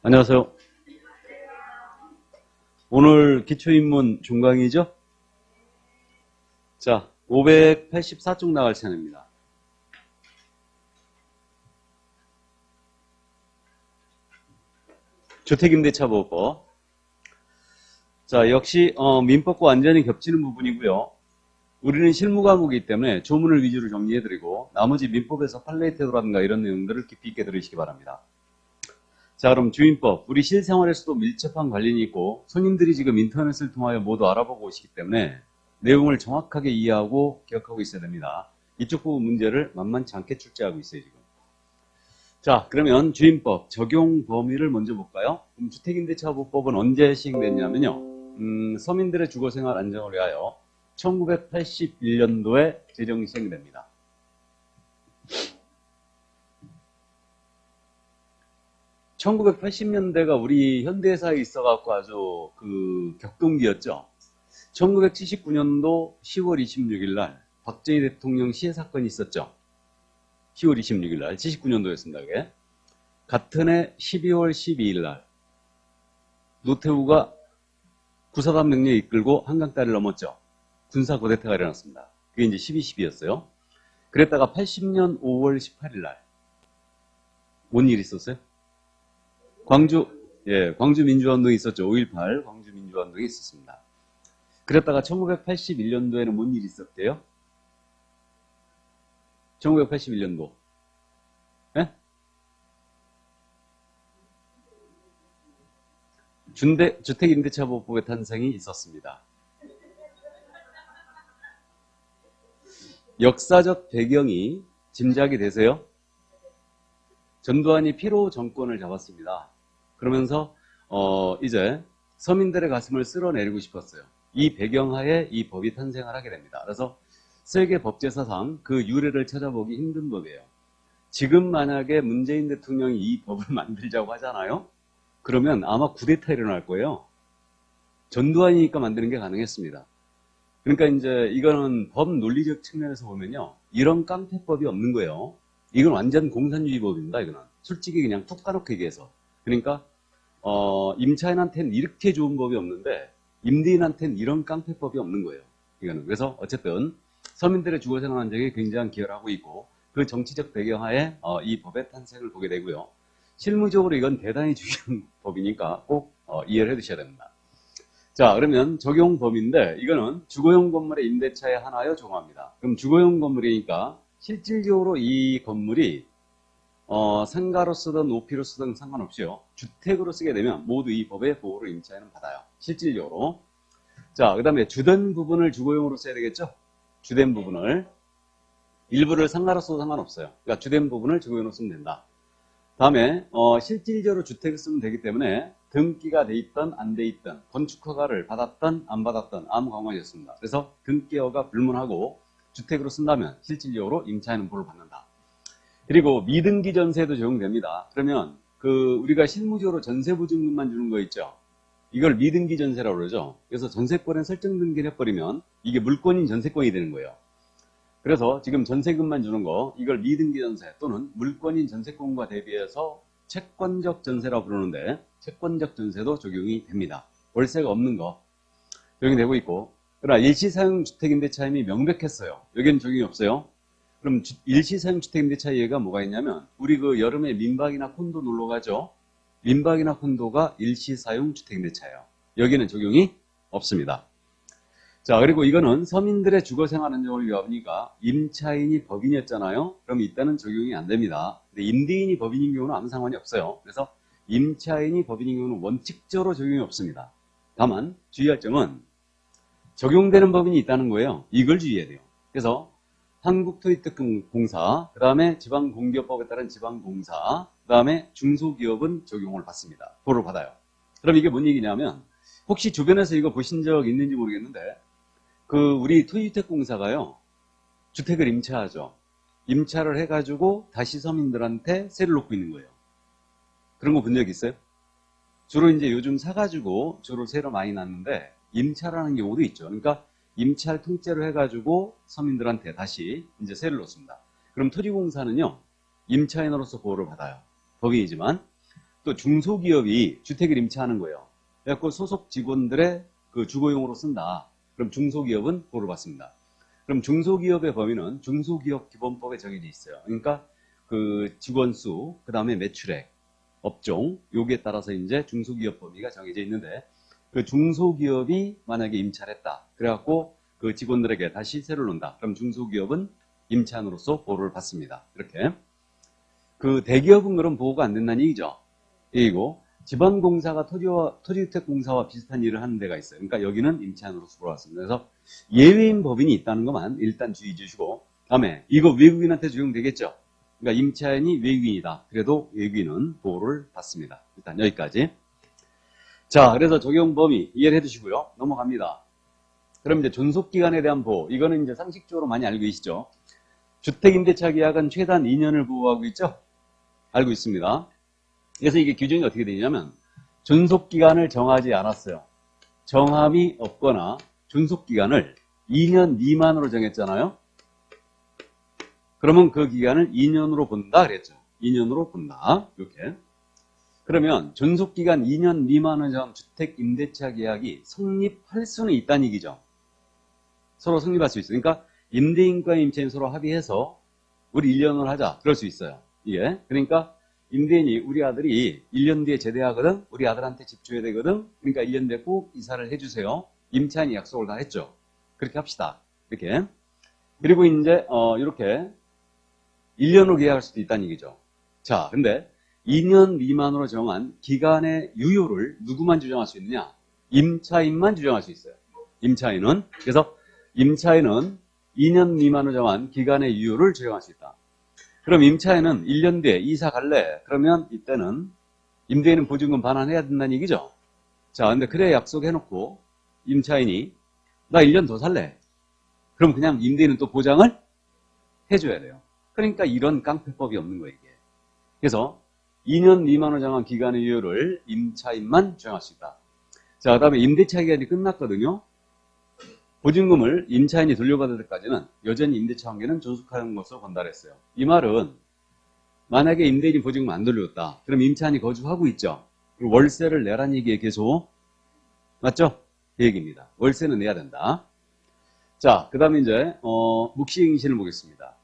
안녕하세요. 오늘 기초인문 중강이죠? 자, 584쪽 나갈 차례입니다. 주택임대차보호법. 자, 역시 민법과 완전히 겹치는 부분이고요. 우리는 실무 과목이기 때문에 조문을 위주로 정리해드리고 나머지 민법에서 팔레이테도라든가 이런 내용들을 깊이 있게 들으시기 바랍니다. 자, 그럼 주임법. 우리 실생활에서도 밀접한 관련이 있고 손님들이 지금 인터넷을 통하여 모두 알아보고 오시기 때문에 내용을 정확하게 이해하고 기억하고 있어야 됩니다. 이쪽 부분 문제를 만만치 않게 출제하고 있어요, 지금. 자, 그러면 주임법 적용 범위를 먼저 볼까요? 그럼 주택임대차보호법은 언제 시행됐냐면요. 서민들의 주거생활 안정을 위하여 1981년도에 제정 시행됩니다. (1980년대가) 우리 현대사에 있어갖고 아주 격동기였죠. 1979년도 10월 26일 날 박정희 대통령 시해 사건이 있었죠. 10월 26일 날 79년도였습니다. 그게. 같은 해 12월 12일 날 노태우가 구사단 명령 이끌고 한강다리를 넘었죠. 군사 쿠데타가 일어났습니다. 그게 이제 12.12였어요. 그랬다가 80년 5월 18일 날 뭔 일이 있었어요? 광주 민주화운동이 있었죠. 5.18 광주 민주화운동이 있었습니다. 그랬다가 1981년도에는 뭔 일이 있었대요? 1981년도. 예? 주택임대차보호법의 탄생이 있었습니다. 역사적 배경이 짐작이 되세요? 전두환이 피로 정권을 잡았습니다. 그러면서 이제 서민들의 가슴을 쓸어내리고 싶었어요. 이 배경하에 이 법이 탄생을 하게 됩니다. 그래서 세계 법제사상 그 유래를 찾아보기 힘든 법이에요. 지금 만약에 문재인 대통령이 이 법을 만들자고 하잖아요. 그러면 아마 쿠데타 일어날 거예요. 전두환이니까 만드는 게 가능했습니다. 그러니까 이제 이거는 법 논리적 측면에서 보면요. 이런 깡패법이 없는 거예요. 이건 완전 공산주의법입니다. 이거는 솔직히 그냥 툭 까놓고 얘기해서. 그러니까 임차인한테는 이렇게 좋은 법이 없는데 임대인한테는 이런 깡패법이 없는 거예요. 이거는. 그래서 어쨌든 서민들의 주거생활 안정에 굉장히 기여를 하고 있고 그 정치적 배경하에 이 법의 탄생을 보게 되고요. 실무적으로 이건 대단히 중요한 법이니까 꼭 이해를 해두셔야 됩니다. 자, 그러면 적용 범위인데 이거는 주거용 건물의 임대차에 한하여 적용합니다. 그럼 주거용 건물이니까 실질적으로 이 건물이 상가로 쓰든 오피로 쓰든 상관없이요. 주택으로 쓰게 되면 모두 이 법의 보호를 임차인은 받아요. 실질적으로. 자, 그 다음에 주된 부분을 주거용으로 써야 되겠죠? 주된 부분을. 일부를 상가로 써도 상관없어요. 그러니까 주된 부분을 주거용으로 쓰면 된다. 다음에 실질적으로 주택을 쓰면 되기 때문에 등기가 돼 있든 안 돼 있든 건축허가를 받았든 안 받았든 아무 상관이 없습니다. 그래서 등기허가 불문하고 주택으로 쓴다면 실질적으로 임차인은 보호를 받는다. 그리고 미등기 전세도 적용됩니다. 그러면 우리가 실무적으로 전세보증금만 주는 거 있죠. 이걸 미등기 전세라고 그러죠. 그래서 전세권에 설정 등기를 해버리면 이게 물권인 전세권이 되는 거예요. 그래서 지금 전세금만 주는 거 이걸 미등기 전세 또는 물권인 전세권과 대비해서 채권적 전세라고 부르는데 채권적 전세도 적용이 됩니다. 월세가 없는 거 적용되고 있고, 그러나 일시사용 주택임대차임이 명백했어요. 여기는 적용이 없어요. 그럼 일시사용 주택임대차 예가 뭐가 있냐면 우리 여름에 민박이나 콘도 놀러 가죠. 민박이나 콘도가 일시사용 주택임대차예요. 여기는 적용이 없습니다. 자, 그리고 이거는 서민들의 주거생활 안정을 위하니까 임차인이 법인이었잖아요. 그럼 이때는 적용이 안 됩니다. 근데 임대인이 법인인 경우는 아무 상관이 없어요. 그래서 임차인이 법인인 경우는 원칙적으로 적용이 없습니다. 다만 주의할 점은 적용되는 법인이 있다는 거예요. 이걸 주의해야 돼요. 그래서 한국토지특공사, 그 다음에 지방공기업법에 따른 지방공사, 그 다음에 중소기업은 적용을 받습니다. 보호를 받아요. 그럼 이게 뭔 얘기냐면 혹시 주변에서 이거 보신 적 있는지 모르겠는데 우리 토지주택공사가요 주택을 임차하죠. 임차를 해가지고 다시 서민들한테 세를 놓고 있는 거예요. 그런 거 본 적 있어요? 주로 이제 요즘 사가지고 주로 세를 많이 났는데 임차라는 경우도 있죠. 그러니까 임차를 통째로 해가지고 서민들한테 다시 이제 세를 놓습니다. 그럼 토지공사는요 임차인으로서 보호를 받아요. 법인이지만 또 중소기업이 주택을 임차하는 거예요. 그래서 소속 직원들의 그 주거용으로 쓴다. 그럼 중소기업은 보호를 받습니다. 그럼 중소기업의 범위는 중소기업기본법에 정해져 있어요. 그러니까 그 직원 수, 그 다음에 매출액, 업종, 여기에 따라서 이제 중소기업 범위가 정해져 있는데, 그 중소기업이 만약에 임차를 했다. 그래갖고 그 직원들에게 다시 세를 놓는다. 그럼 중소기업은 임차인으로서 보호를 받습니다. 이렇게. 그 대기업은 그럼 보호가 안 된다는 얘기죠. 이고 지방공사가 토지주택공사와 비슷한 일을 하는 데가 있어요. 그러니까 여기는 임차인으로서 보호받습니다. 그래서 예외인 법인이 있다는 것만 일단 주의 주시고, 다음에 이거 외국인한테 적용되겠죠. 그러니까 임차인이 외국인이다. 그래도 외국인은 보호를 받습니다. 일단 여기까지. 자, 그래서 적용 범위 이해를 해두시고요. 넘어갑니다. 그럼 이제 존속기간에 대한 보호. 이거는 이제 상식적으로 많이 알고 계시죠. 주택임대차 계약은 최단 2년을 보호하고 있죠. 알고 있습니다. 그래서 이게 규정이 어떻게 되냐면 존속기간을 정하지 않았어요. 정함이 없거나 존속기간을 2년 미만으로 정했잖아요. 그러면 그 기간을 2년으로 본다 그랬죠. 2년으로 본다. 이렇게. 그러면 존속기간 2년 미만을 정한 주택임대차 계약이 성립할 수는 있다는 얘기죠. 서로 성립할 수 있어요. 그러니까 임대인과 임차인 서로 합의해서 우리 1년을 하자. 그럴 수 있어요. 이게. 그러니까 임대인이 우리 아들이 1년 뒤에 제대하거든. 우리 아들한테 집 줘야 되거든. 그러니까 1년 뒤에 꼭 이사를 해주세요. 임차인이 약속을 다 했죠. 그렇게 합시다. 이렇게. 그리고 이제 이렇게 1년으로 계약할 수도 있다는 얘기죠. 자, 근데 2년 미만으로 정한 기간의 유효를 누구만 주장할 수 있느냐? 임차인만 주장할 수 있어요. 임차인은. 그래서 임차인은 2년 미만으로 정한 기간의 유효를 주장할 수 있다. 그럼 임차인은 1년 뒤에 이사 갈래? 그러면 이때는 임대인은 보증금 반환해야 된다는 얘기죠. 자, 근데 그래 약속해놓고 임차인이 나 1년 더 살래. 그럼 그냥 임대인은 또 보장을 해줘야 돼요. 그러니까 이런 깡패법이 없는 거예요, 이게. 그래서 2년 미만으로 정한 기간의 유효를 임차인만 주장할 수 있다. 자, 그 다음에 임대차 기간이 끝났거든요. 보증금을 임차인이 돌려받을 때까지는 여전히 임대차 관계는 존속하는 것으로 권달했어요. 이 말은 만약에 임대인이 보증금 안 돌려줬다. 그럼 임차인이 거주하고 있죠. 그리고 월세를 내라는 얘기에 계속 맞죠? 그 얘기입니다. 월세는 내야 된다. 자, 그 다음에 이제 묵시행신을 보겠습니다.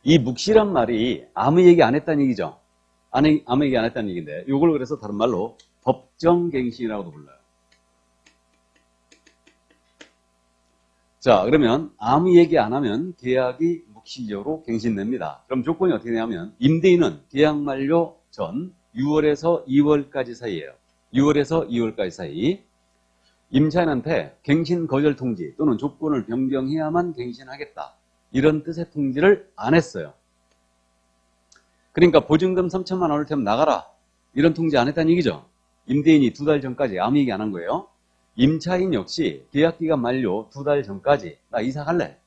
이 묵시란 말이 아무 얘기 안 했다는 얘기죠. 아무 얘기 안 했다는 얘기인데 이걸 그래서 다른 말로 법정갱신이라고도 불러요. 자, 그러면 아무 얘기 안 하면 계약이 묵시적으로 갱신됩니다. 그럼 조건이 어떻게 되냐면 임대인은 계약 만료 전 6월에서 2월까지 사이에요. 6월에서 2월까지 사이 임차인한테 갱신 거절 통지 또는 조건을 변경해야만 갱신하겠다. 이런 뜻의 통지를 안 했어요. 그러니까 보증금 3천만 원을 테면 나가라. 이런 통지 안 했다는 얘기죠. 임대인이 2달 전까지 아무 얘기 안 한 거예요. 임차인 역시 계약기간 만료 2달 전까지 나 이사 갈래.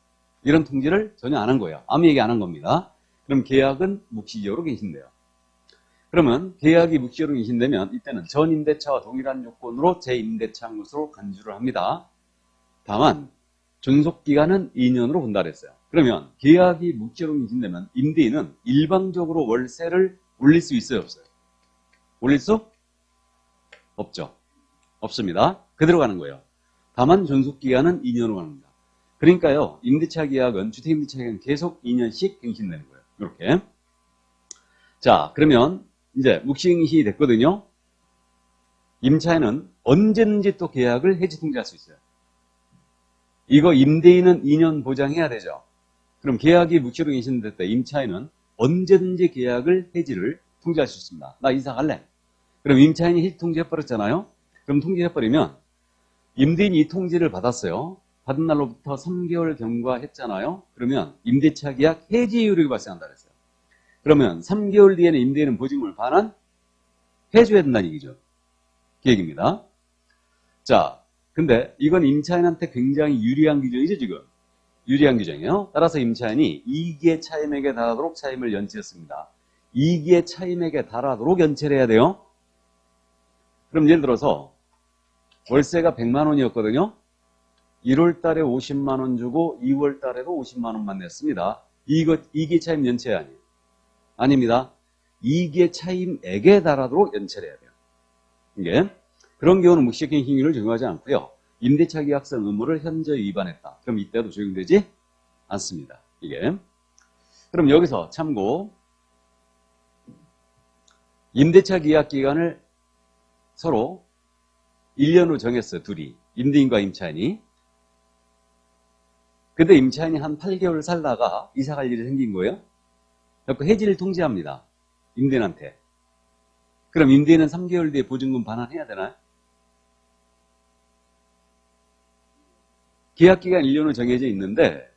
이런 통지를 전혀 안 한 거예요. 아무 얘기 안 한 겁니다. 그럼 계약은 묵시적으로 갱신돼요. 그러면 계약이 묵시적으로 갱신되면 이때는 전 임대차와 동일한 조건으로 재임대차한 것으로 간주를 합니다. 다만 존속기간은 2년으로 본다 그랬어요. 그러면 계약이 묵시적으로 갱신되면 임대인은 일방적으로 월세를 올릴 수 있어요, 없어요? 올릴 수 없죠. 없습니다. 그대로 가는 거예요. 다만 존속기간은 2년으로 가는 겁니다. 그러니까요, 임대차 계약은, 주택임대차 계약은 계속 2년씩 갱신되는 거예요. 이렇게. 자, 그러면 이제 묵시갱신이 됐거든요. 임차인은 언제든지 또 계약을 해지 통지할 수 있어요. 이거 임대인은 2년 보장해야 되죠. 그럼 계약이 묵시로 갱신됐을 때 임차인은 언제든지 계약을 해지를 통지할 수 있습니다. 나 이사 갈래. 그럼 임차인이 해지 통지해버렸잖아요. 그럼 통지해버리면 임대인이 이 통지를 받았어요. 받은 날로부터 3개월 경과했잖아요. 그러면 임대차 계약 해지 이율이 발생한다 그랬어요. 그러면 3개월 뒤에는 임대인은 보증금을 반환해줘야 된다는 얘기죠. 그 얘기입니다. 자, 근데 이건 임차인한테 굉장히 유리한 규정이죠, 지금. 유리한 규정이에요. 따라서 임차인이 2기의 차임액에 달하도록 차임을 연체했습니다. 2기의 차임액에 달하도록 연체를 해야 돼요. 그럼 예를 들어서 월세가 100만 원이었거든요. 1월 달에 50만 원 주고 2월 달에도 50만 원만 냈습니다. 이거 2기 차임 연체 아니에요. 아닙니다. 이익의 차임액에 달하도록 연체해야 돼요. 이게 그런 경우는 묵시행위를 적용하지 않고요. 임대차 계약상 의무를 현저히 위반했다. 그럼 이때도 적용되지 않습니다. 이게. 그럼 여기서 참고 임대차 계약 기간을 서로 1년으로 정했어요. 둘이. 임대인과 임차인이. 근데 임차인이 한 8개월 살다가 이사 갈 일이 생긴 거예요. 그래서 해지를 통지합니다. 임대인한테. 그럼 임대인은 3개월 뒤에 보증금 반환해야 되나요? 계약기간 1년으로 정해져 있는데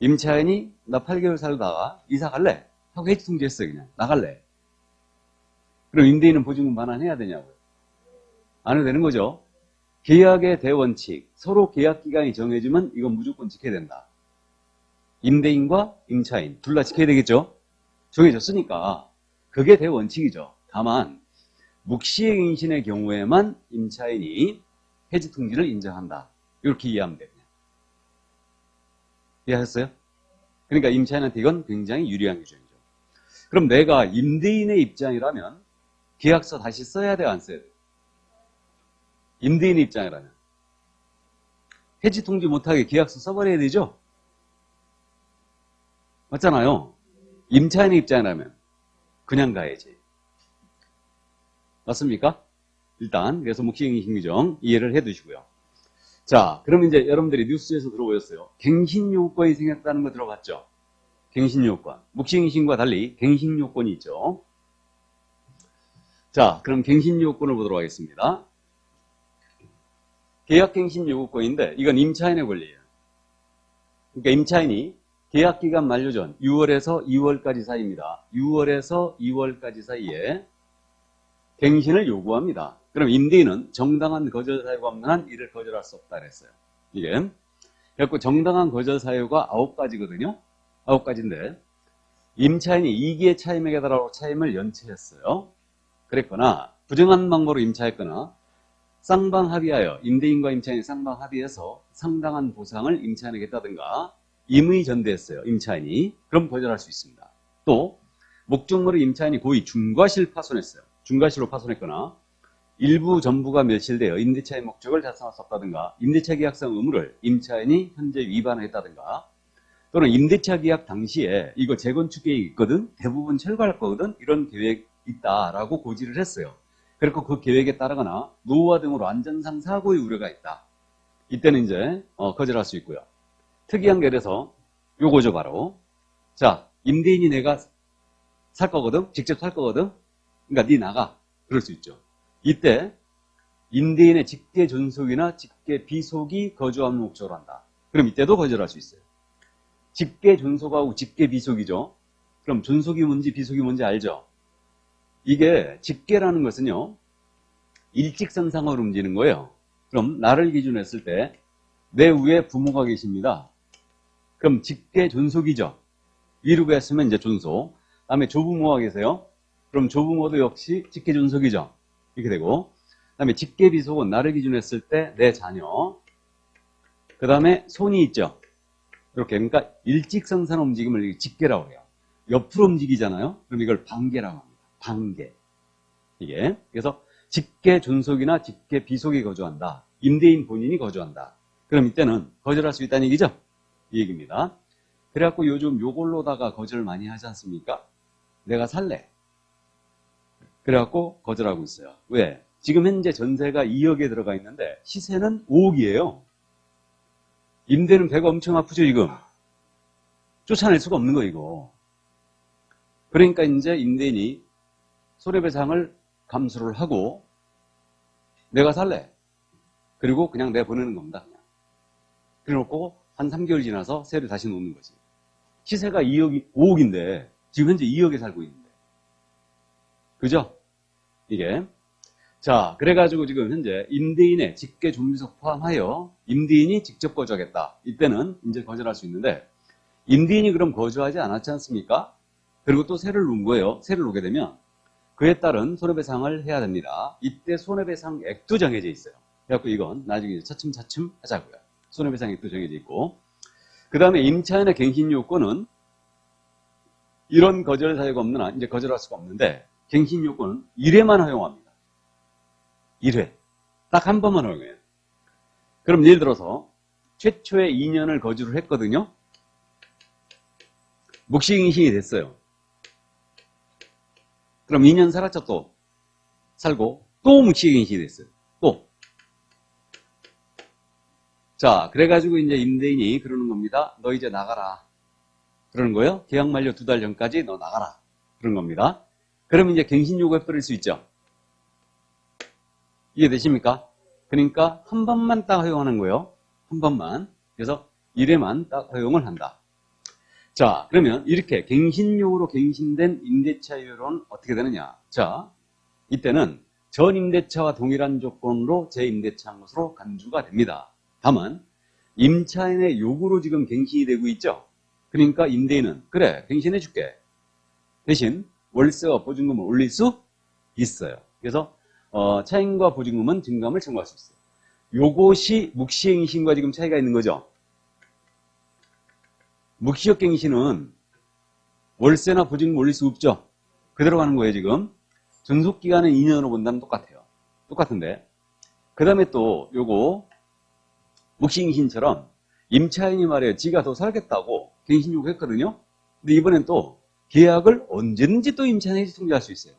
임차인이 나 8개월 살다가 이사 갈래? 하고 해지 통지했어요. 그냥 나갈래. 그럼 임대인은 보증금 반환해야 되냐고요? 안 해도 되는 거죠. 계약의 대원칙, 서로 계약기간이 정해지면 이건 무조건 지켜야 된다. 임대인과 임차인 둘 다 지켜야 되겠죠. 정해졌으니까 그게 대원칙이죠. 다만 묵시행인신의 경우에만 임차인이 해지 통지를 인정한다. 이렇게 이해하면 돼요. 이해하셨어요? 그러니까 임차인한테 이건 굉장히 유리한 규정이죠. 그럼 내가 임대인의 입장이라면 계약서 다시 써야 돼요? 안 써야 돼요? 임대인의 입장이라면 해지 통지 못하게 계약서 써버려야 되죠? 맞잖아요. 임차인의 입장이라면 그냥 가야지. 맞습니까? 일단 그래서 묵시행인신 규정 이해를 해두시고요. 자, 그럼 이제 여러분들이 뉴스에서 들어보셨어요. 갱신요건이 생겼다는 거 들어봤죠? 갱신요건. 묵시행인신과 달리 갱신요건이 있죠. 자, 그럼 갱신요건을 보도록 하겠습니다. 계약갱신요건인데 이건 임차인의 권리예요. 그러니까 임차인이 계약기간 만료 전 6월에서 2월까지 사이입니다. 6월에서 2월까지 사이에 갱신을 요구합니다. 그럼 임대인은 정당한 거절 사유가 없는 한 이를 거절할 수 없다 그랬어요. 이게. 그래서 정당한 거절 사유가 9가지거든요. 9가지인데 임차인이 이기의 차임액에 달하고 차임을 연체했어요. 그랬거나 부정한 방법으로 임차했거나 쌍방 합의하여 임대인과 임차인이 쌍방 합의해서 상당한 보상을 임차인에게 했다든가 임의 전대했어요. 임차인이. 그럼 거절할 수 있습니다. 또 목적물을 임차인이 고의 중과실 파손했어요. 중과실로 파손했거나 일부 전부가 멸실되어 임대차의 목적을 달성할 수 없다든가 임대차 계약상 의무를 임차인이 현재 위반을 했다든가 또는 임대차 계약 당시에 이거 재건축 계획이 있거든 대부분 철거할 거거든 이런 계획 있다라고 고지를 했어요. 그리고 그 계획에 따르거나 노후화 등으로 안전상 사고의 우려가 있다. 이때는 이제 거절할 수 있고요. 특이한 결에서 요거죠 바로. 자, 임대인이 내가 살 거거든 직접 살 거거든 그러니까 네 나가 그럴 수 있죠. 이때 임대인의 직계 존속이나 직계 비속이 거주함을 목적으로 한다. 그럼 이때도 거절할 수 있어요. 직계 존속하고 직계 비속이죠. 그럼 존속이 뭔지 비속이 뭔지 알죠? 이게 직계라는 것은요. 일직선상으로 움직이는 거예요. 그럼 나를 기준으로 했을 때 내 위에 부모가 계십니다. 그럼 직계 존속이죠. 위로 갔으면 이제 존속. 다음에 조부모가 계세요. 그럼 조부모도 역시 직계 존속이죠. 이렇게 되고 다음에 직계 비속은 나를 기준으로 했을 때 내 자녀. 그 다음에 손이 있죠. 이렇게 그러니까 일직선상 움직임을 직계라고 해요. 옆으로 움직이잖아요. 그럼 이걸 반계라고 합니다. 반계. 이게 그래서 직계 존속이나 직계 비속이 거주한다. 임대인 본인이 거주한다. 그럼 이때는 거절할 수 있다는 얘기죠. 이 얘기입니다. 그래갖고 요즘 요걸로다가 거절 많이 하지 않습니까? 내가 살래. 그래갖고 거절하고 있어요. 왜? 지금 현재 전세가 2억에 들어가 있는데 시세는 5억이에요. 임대는 배가 엄청 아프죠 지금. 쫓아낼 수가 없는 거 이거. 그러니까 이제 임대인이 손해배상을 감수를 하고 내가 살래. 그리고 그냥 내가 보내는 겁니다. 그냥. 그래놓고 한 3개월 지나서 세를 다시 놓는 거지. 시세가 5억인데 지금 현재 2억에 살고 있는데. 그죠? 이게. 자, 그래가지고 지금 현재 임대인의 직계 존비속 포함하여 임대인이 직접 거주하겠다. 이때는 이제 거절할 수 있는데 임대인이 그럼 거주하지 않았지 않습니까? 그리고 또 세를 놓은 거예요. 세를 놓게 되면 그에 따른 손해배상을 해야 됩니다. 이때 손해배상액도 정해져 있어요. 그래갖고 이건 나중에 차츰차츰 하자고요. 손해배상액도 정해져 있고 그 다음에 임차인의 갱신 요건은 이런 거절 사유가 없는 한 이제 거절할 수가 없는데 갱신 요건은 1회만 허용합니다. 1회. 딱 한 번만 허용해요. 그럼 예를 들어서 최초의 2년을 거주를 했거든요. 묵시갱신이 됐어요. 그럼 2년 살았죠, 또. 살고, 또 묵시갱신이 됐어요. 또. 자, 그래가지고 이제 임대인이 그러는 겁니다. 너 이제 나가라. 그러는 거예요. 계약 만료 2달 전까지 너 나가라. 그런 겁니다. 그럼 이제 갱신 요구에 뿌릴 수 있죠. 이해되십니까? 그러니까 한 번만 딱 허용하는 거예요. 한 번만. 그래서 1회만 딱 허용을 한다. 자, 그러면 이렇게 갱신요구로 갱신된 임대차율은 어떻게 되느냐? 자, 이때는 전 임대차와 동일한 조건으로 재임대차한 것으로 간주가 됩니다. 다만 임차인의 요구로 지금 갱신이 되고 있죠. 그러니까 임대인은 그래 갱신해 줄게. 대신 월세와 보증금을 올릴 수 있어요. 그래서 차임과 보증금은 증감을 청구할 수 있어요. 요것이 묵시갱신과 지금 차이가 있는 거죠. 묵시적 갱신은 월세나 보증금 올릴 수 없죠. 그대로 가는 거예요 지금. 존속기간은 2년으로 본다면 똑같아요. 똑같은데 그 다음에 또 요거 묵시갱신처럼 임차인이 말이에요. 지가 더 살겠다고 갱신 요구했거든요. 근데 이번엔 또 계약을 언제든지 또 임차인이 통지할 수 있어요.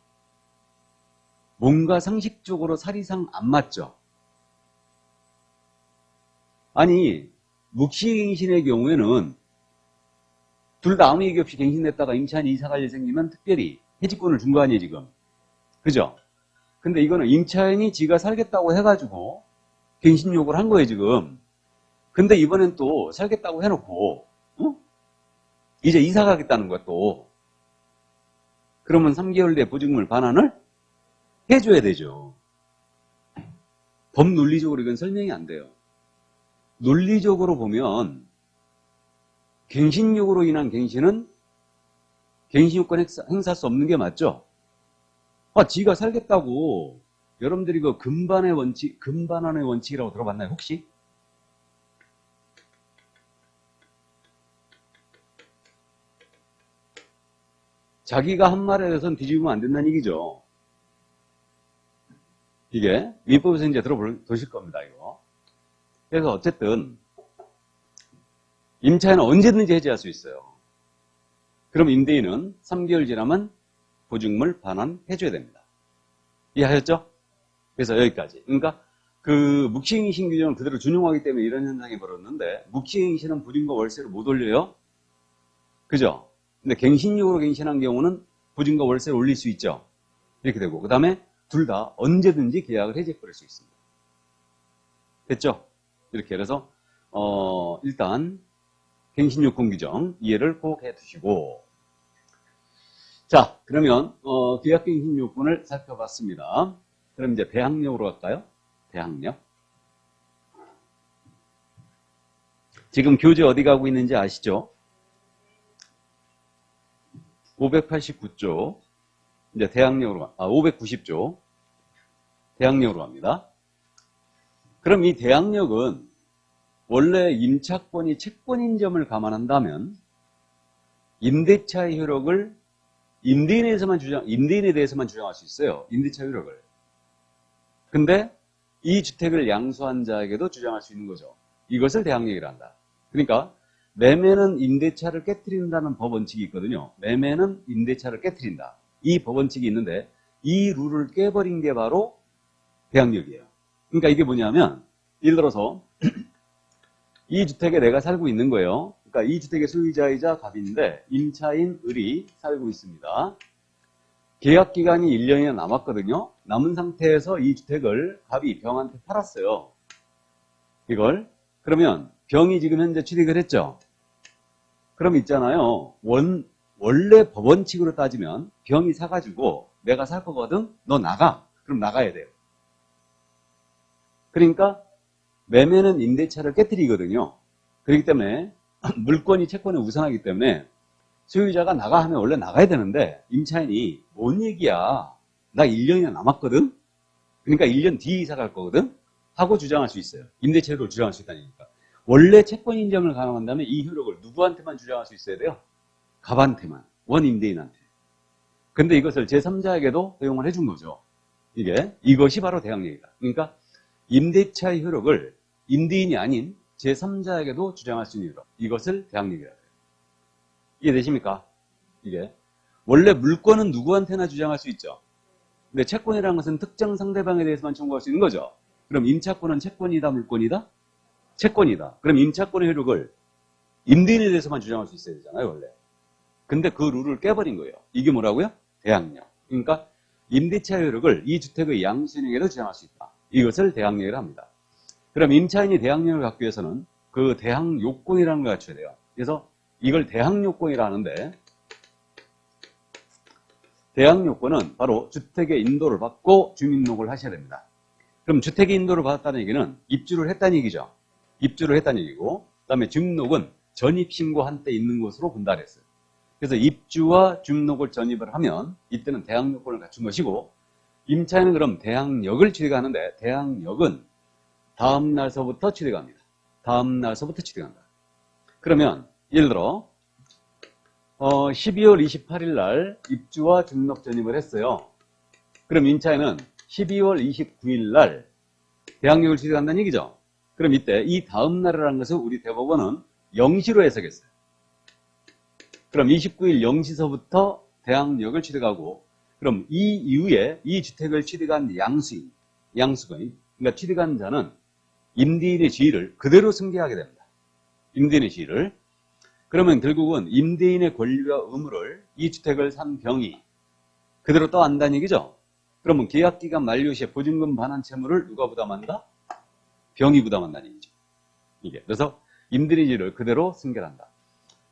뭔가 상식적으로 사리상 안 맞죠. 아니 묵시갱신의 경우에는 둘 다 아무 얘기 없이 갱신됐다가 임차인이 이사갈 일 생기면 특별히 해지권을 준 거 아니에요 지금. 그죠? 근데 이거는 임차인이 지가 살겠다고 해가지고 갱신 요구를 한 거예요 지금. 근데 이번엔 또 살겠다고 해놓고 이제 이사 가겠다는 거야 또. 그러면 3개월 내에 보증금을 반환을 해줘야 되죠. 법 논리적으로 이건 설명이 안 돼요. 논리적으로 보면 갱신요구로 인한 갱신은 갱신요건 행사할 수 없는 게 맞죠? 지가 살겠다고 여러분들이 그 금반의 원칙, 금반환의 원칙이라고 들어봤나요 혹시? 자기가 한 말에 대해서는 뒤집으면 안 된다는 얘기죠. 이게 위법에서 이제 들어보실 겁니다 이거. 그래서 어쨌든 임차인은 언제든지 해지할 수 있어요. 그럼 임대인은 3개월 지나면 보증금을 반환해줘야 됩니다. 이해하셨죠? 그래서 여기까지. 그러니까 그 묵시갱신 규정을 그대로 준용하기 때문에 이런 현상이 벌어졌는데 묵시갱신은 보증금 월세를 못 올려요. 그죠? 근데 갱신요구로 갱신한 경우는 보증금 월세를 올릴 수 있죠. 이렇게 되고 그 다음에 둘 다 언제든지 계약을 해지해버릴 수 있습니다. 됐죠? 이렇게 그래서 일단 갱신요건 규정 이해를 꼭 해두시고 자 그러면 계약갱신요건을 살펴봤습니다. 그럼 이제 대항력으로 갈까요? 대항력. 지금 교재 어디 가고 있는지 아시죠? 589조 이제 대항력으로 590조 대항력으로 갑니다. 그럼 이 대항력은 원래 임차권이 채권인 점을 감안한다면 임대차의 효력을 임대인에 대해서만 주장할 수 있어요. 임대차 효력을. 근데 이 주택을 양수한 자에게도 주장할 수 있는 거죠. 이것을 대항력이라 한다. 그러니까 매매는 임대차를 깨트린다는 법 원칙이 있거든요. 매매는 임대차를 깨트린다. 이 법 원칙이 있는데 이 룰을 깨버린 게 바로 대항력이에요. 그러니까 이게 뭐냐면 예를 들어서 이 주택에 내가 살고 있는 거예요. 그러니까 이 주택의 소유자이자 갑인데 임차인 을이 살고 있습니다. 계약 기간이 1년이나 남았거든요. 남은 상태에서 이 주택을 갑이 병한테 팔았어요. 이걸 그러면 병이 지금 현재 취득을 했죠. 그럼 있잖아요. 원래 법원칙으로 따지면 병이 사가지고 내가 살 거거든. 너 나가. 그럼 나가야 돼요. 그러니까 매매는 임대차를 깨트리거든요. 그렇기 때문에 물권이 채권에 우선하기 때문에 소유자가 나가 하면 원래 나가야 되는데 임차인이 뭔 얘기야. 나 1년이나 남았거든. 그러니까 1년 뒤에 이사 갈 거거든. 하고 주장할 수 있어요. 임대차 효력을 주장할 수 있다니까. 원래 채권 인정을 가능한다면 이 효력을 누구한테만 주장할 수 있어야 돼요? 갑한테만. 원 임대인한테. 근데 이것을 제3자에게도 허용을 해준 거죠. 이것이 바로 대항력이다. 그러니까 임대차의 효력을 임대인이 아닌 제3자에게도 주장할 수 있는 효력. 이것을 대항력이라고 해요. 이해되십니까? 원래 물권은 누구한테나 주장할 수 있죠. 근데 채권이라는 것은 특정 상대방에 대해서만 청구할 수 있는 거죠. 그럼 임차권은 채권이다, 물권이다? 채권이다. 그럼 임차권의 효력을 임대인에 대해서만 주장할 수 있어야 되잖아요, 원래. 근데 그 룰을 깨버린 거예요. 이게 뭐라고요? 대항력. 그러니까 임대차 효력을 이 주택의 양수인에게도 주장할 수 있다. 이것을 대항력이라 합니다. 그럼 임차인이 대항력을 갖기 위해서는 그 대항요건이라는 걸 갖춰야 돼요. 그래서 이걸 대항요건이라 하는데, 대항요건은 바로 주택의 인도를 받고 주민등록을 하셔야 됩니다. 그럼 주택의 인도를 받았다는 얘기는 입주를 했다는 얘기죠. 입주를 했다는 얘기고, 그 다음에 주민등록은 전입신고한 때 있는 것으로 본다 그랬어요. 그래서 입주와 주민등록을 전입을 하면 이때는 대항요건을 갖춘 것이고, 임차인은 그럼 대항력을 취득하는데, 대항력은 다음 날서부터 취득합니다. 다음 날서부터 취득한다. 그러면 예를 들어 12월 28일 날 입주와 주민등록 전입을 했어요. 그럼 임차인은 12월 29일 날 대항력을 취득한다는 얘기죠. 그럼 이때 이 다음 날이라는 것을 우리 대법원은 0시로 해석했어요. 그럼 29일 0시서부터 대항력을 취득하고, 그럼 이 이후에 이 주택을 취득한 양수인, 그러니까 취득한 자는 임대인의 지위를 그대로 승계하게 됩니다. 임대인의 지위를. 그러면 결국은 임대인의 권리와 의무를 이 주택을 산 병이 그대로 떠안다는 얘기죠. 그러면 계약기간 만료 시에 보증금 반환 채무를 누가 부담한다? 병이 부담한다는 얘기죠. 그래서 임대인의 지위를 그대로 승계한다.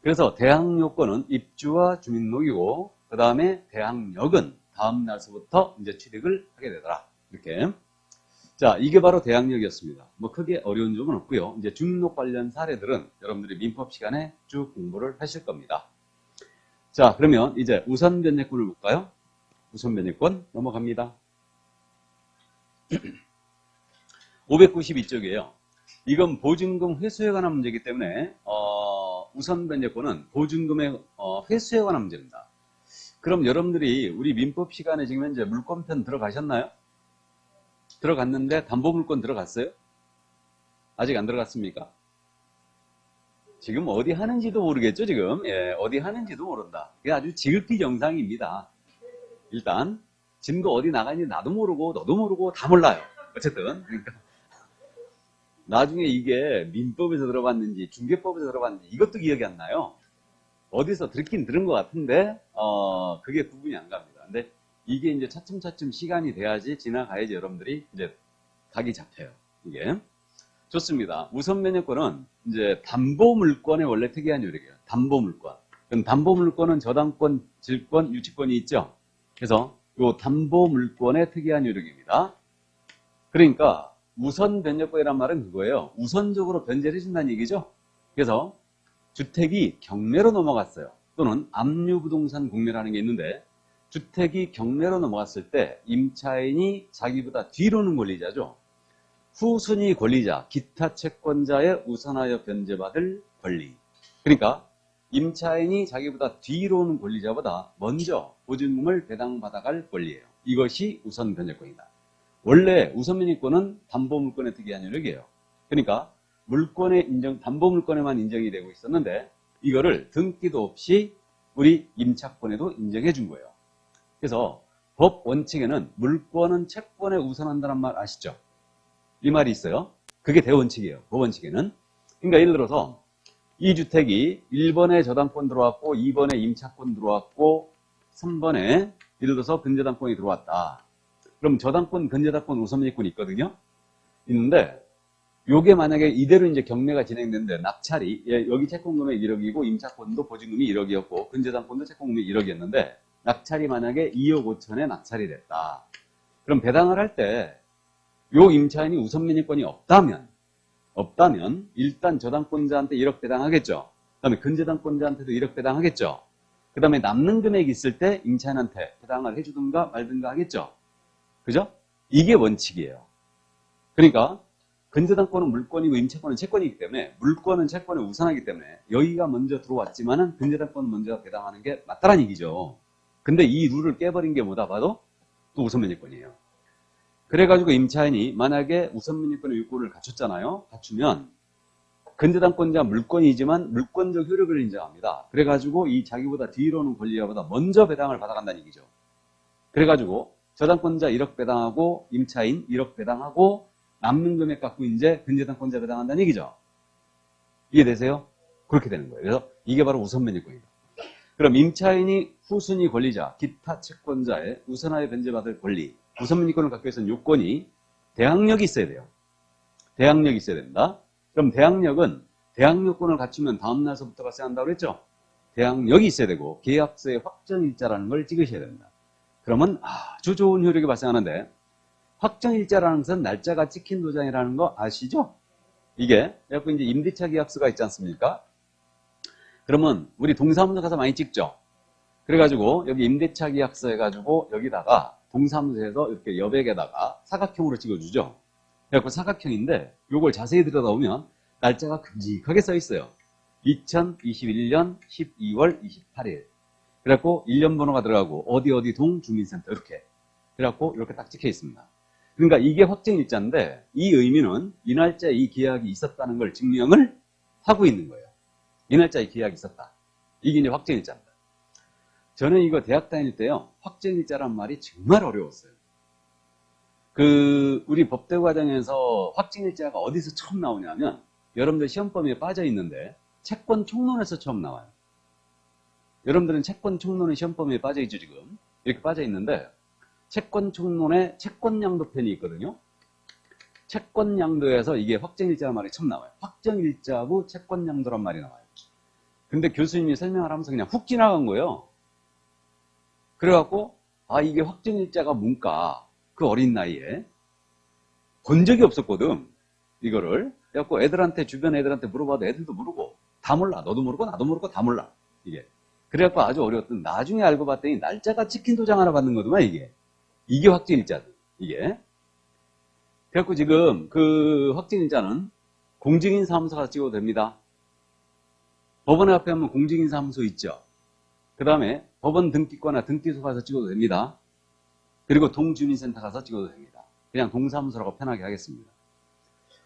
그래서 대항요건은 입주와 주민등록이고, 그 다음에 대항력은 다음 날서부터 이제 취득을 하게 되더라. 이렇게. 자, 이게 바로 대항력이었습니다. 뭐 크게 어려운 점은 없고요. 이제 주민등록 관련 사례들은 여러분들이 민법 시간에 쭉 공부를 하실 겁니다. 자, 그러면 이제 우선 변제권을 볼까요? 우선 변제권 넘어갑니다. 592쪽이에요. 이건 보증금 회수에 관한 문제이기 때문에 우선 변제권은 보증금의 회수에 관한 문제입니다. 그럼 여러분들이 우리 민법 시간에 지금 현재 물권편 들어가셨나요? 들어갔는데 담보물권 들어갔어요? 아직 안 들어갔습니까? 지금 어디 하는지도 모르겠죠, 지금? 예, 어디 하는지도 모른다. 그게 아주 지극히 정상입니다. 일단 진도 어디 나가는지 나도 모르고 너도 모르고 다 몰라요. 어쨌든 그러니까 나중에 이게 민법에서 들어봤는지 중개법에서 들어봤는지 이것도 기억이 안 나요. 어디서 듣긴 들은 것 같은데 그게 구분이 안 갑니다. 근데 이게 이제 차츰차츰 시간이 돼야지 지나가야지 여러분들이 이제 각이 잡혀요. 이게 좋습니다. 우선 면역권은 이제 담보물권의 원래 특이한 요력이에요. 담보물권. 그럼 담보물권은 저당권, 질권, 유치권이 있죠. 그래서 이 담보물권의 특이한 요력입니다. 그러니까 우선 변제권이란 말은 그거예요. 우선적으로 변제를 해준다는 얘기죠. 그래서 주택이 경매로 넘어갔어요. 또는 압류부동산 공매라는 게 있는데 주택이 경매로 넘어갔을 때 임차인이 자기보다 뒤로는 권리자죠. 후순위 권리자, 기타 채권자에 우선하여 변제받을 권리. 그러니까 임차인이 자기보다 뒤로는 권리자보다 먼저 보증금을 배당받아갈 권리예요. 이것이 우선 변제권이다. 원래 우선 변제권은 담보물권의 특이한 효력이에요. 그러니까 물권의 담보물권에만 인정이 되고 있었는데 이거를 등기도 없이 우리 임차권에도 인정해 준 거예요. 그래서 법 원칙에는 물권은 채권에 우선한다는 말 아시죠? 이 말이 있어요. 그게 대원칙이에요. 법 원칙에는. 그러니까 예를 들어서 이 주택이 1번에 저당권 들어왔고 2번에 임차권 들어왔고 3번에 예를 들어서 근저당권이 들어왔다. 그럼 저당권, 근저당권, 우선변제권이 있거든요. 있는데 요게 만약에 이대로 이제 경매가 진행됐는데 낙찰이 여기 채권금액 1억이고 임차권도 보증금이 1억이었고 근저당권도 채권금이 1억이었는데 낙찰이 만약에 2억 5천에 낙찰이 됐다. 그럼 배당을 할 때 요 임차인이 우선변제권이 없다면 일단 저당권자한테 1억 배당하겠죠. 그 다음에 근저당권자한테도 1억 배당하겠죠. 그 다음에 남는 금액이 있을 때 임차인한테 배당을 해주든가 말든가 하겠죠. 그죠? 이게 원칙이에요. 그러니까 근저당권은 물권이고 임차권은 채권이기 때문에 물권은 채권에 우선하기 때문에 여기가 먼저 들어왔지만은 근저당권은 먼저 배당하는 게 맞다라는 얘기죠. 근데 이 룰을 깨버린 게 뭐다 봐도 또 우선면리권이에요. 그래가지고 임차인이 만약에 우선면리권의 요건을 갖췄잖아요. 갖추면 근저당권자 물권이지만 물권적 효력을 인정합니다. 그래가지고 이 자기보다 뒤로 오는 권리자보다 먼저 배당을 받아간다는 얘기죠. 그래가지고 저당권자 1억 배당하고 임차인 1억 배당하고 남는 금액 갖고 이제 근저당권자 배당한다는 얘기죠. 이해되세요? 그렇게 되는 거예요. 그래서 이게 바로 우선면리권입니다. 그럼 임차인이 후순위 권리자, 기타 채권자의 우선하에 변제받을 권리, 우선면리권을 갖기 위해서는 요건이 대항력이 있어야 돼요. 대항력이 있어야 된다. 그럼 대항력은 대항요건을 갖추면 다음 날서부터 발생한다고 그랬죠? 대항력이 있어야 되고 계약서의 확정일자라는 걸 찍으셔야 됩니다. 그러면 아주 좋은 효력이 발생하는데 확정일자라는 것은 날짜가 찍힌 도장이라는 거 아시죠? 이게 그래서 이제 임대차 계약서가 있지 않습니까? 그러면 우리 동사무소 가서 많이 찍죠? 그래가지고 여기 임대차 계약서 해가지고 여기다가 동사무소에서 이렇게 여백에다가 사각형으로 찍어주죠? 그래갖고 사각형인데 요걸 자세히 들여다보면 날짜가 큼직하게 써 있어요. 2021년 12월 28일. 그래갖고 1년 번호가 들어가고 어디 동 주민센터 이렇게. 그래갖고 이렇게 딱 찍혀 있습니다. 그러니까 이게 확정일자인데 이 의미는 이 날짜에 이 계약이 있었다는 걸 증명을 하고 있는 거예요. 이 날짜에 계약이 있었다. 이게 이제 확정일자입니다. 저는 이거 대학 다닐 때요. 확정일자란 말이 정말 어려웠어요. 우리 법대 과정에서 확정일자가 어디서 처음 나오냐면 여러분들 시험 범위에 빠져 있는데 채권 총론에서 처음 나와요. 여러분들은 채권 총론의 시험 범위에 빠져 있죠, 지금. 이렇게 빠져 있는데 채권 총론에 채권양도 편이 있거든요. 채권양도에서 이게 확정일자란 말이 처음 나와요. 확정일자부 채권양도란 말이 나와요. 근데 교수님이 설명을 하면서 그냥 훅 지나간 거예요. 그래갖고 이게 확정일자가 뭔가 그 어린 나이에 본 적이 없었거든. 이거를. 그래갖고 애들한테 주변 애들한테 물어봐도 애들도 모르고 다 몰라. 너도 모르고 나도 모르고 다 몰라. 이게. 그래갖고 아주 어려웠던 나중에 알고 봤더니 날짜가 찍힌 도장 하나 받는 거더만 이게. 이게 확정일자죠. 이게. 그래갖고 지금 그 확정일자는 공증인 사무소 가서 찍어도 됩니다. 법원 앞에 하면 공증인 사무소 있죠. 그 다음에 법원 등기과나 등기소 가서 찍어도 됩니다. 그리고 동주민센터 가서 찍어도 됩니다. 그냥 동사무소라고 편하게 하겠습니다.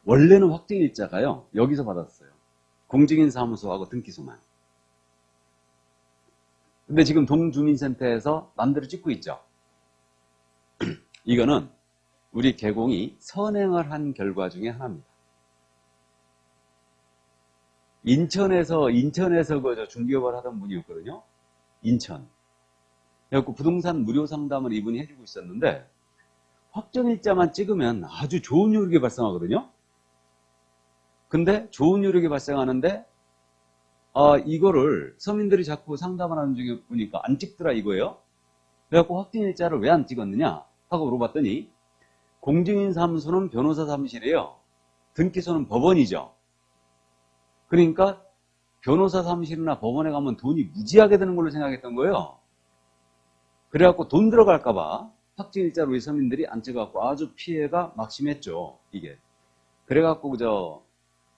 원래는 확정일자가요. 여기서 받았어요. 공증인 사무소하고 등기소만. 근데 지금 동주민센터에서 마음대로 찍고 있죠. 이거는 우리 개공이 선행을 한 결과 중에 하나입니다. 인천에서 그 중개업을 하던 분이었거든요. 인천. 그래갖고 부동산 무료 상담을 이분이 해주고 있었는데 확정일자만 찍으면 아주 좋은 효력이 발생하거든요. 근데 좋은 효력이 발생하는데 이거를 서민들이 자꾸 상담을 하는 중에 보니까 안 찍더라 이거예요. 그래갖고 확정일자를 왜 안 찍었느냐 하고 물어봤더니 공증인 사무소는 변호사 사무실이에요. 등기소는 법원이죠. 그러니까 변호사 사무실이나 법원에 가면 돈이 무지하게 드는 걸로 생각했던 거예요. 그래갖고 돈 들어갈까봐 확정일자로 우리 서민들이 안 찍어갖고 아주 피해가 막심했죠. 이게. 그래갖고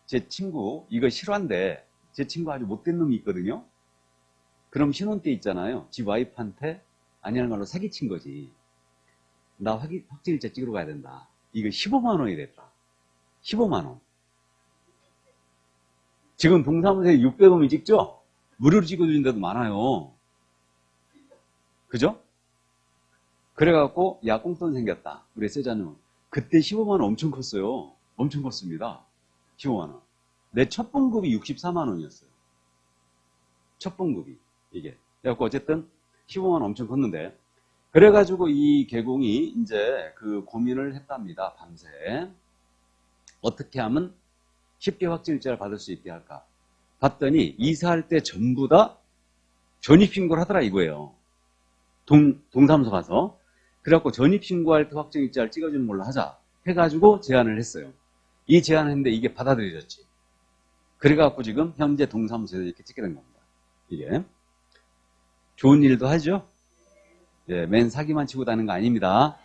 제 친구 이거 실화인데 제 친구 아주 못된 놈이 있거든요. 그럼 신혼 때 있잖아요. 지 와이프한테 아니라는 말로 사기친 거지. 나 확정일자 찍으러 가야 된다. 이거 15만 원이 됐다. 15만 원. 지금 동사무소에 600원이 찍죠? 무료로 찍어주는 데도 많아요. 그죠? 그래갖고 꽁돈 생겼다. 우리 세자님. 그때 15만 원 엄청 컸어요. 엄청 컸습니다. 15만 원. 내 첫 봉급이 64만 원이었어요. 첫 봉급이 이게. 그래갖고 어쨌든 15만 원 엄청 컸는데 그래가지고 이 개공이 이제 그 고민을 했답니다. 밤새. 어떻게 하면 쉽게 확정일자를 받을 수 있게 할까? 봤더니 이사할 때 전부 다 전입신고를 하더라 이거예요. 동사무소 가서. 그래갖고 전입신고할 때 확정일자를 찍어주는 걸로 하자 해가지고 제안을 했어요. 이 제안을 했는데 이게 받아들여졌지. 그래갖고 지금 현재 동사무소에서 이렇게 찍게 된 겁니다. 이게. 좋은 일도 하죠? 예, 맨 사기만 치고 다니는 거 아닙니다.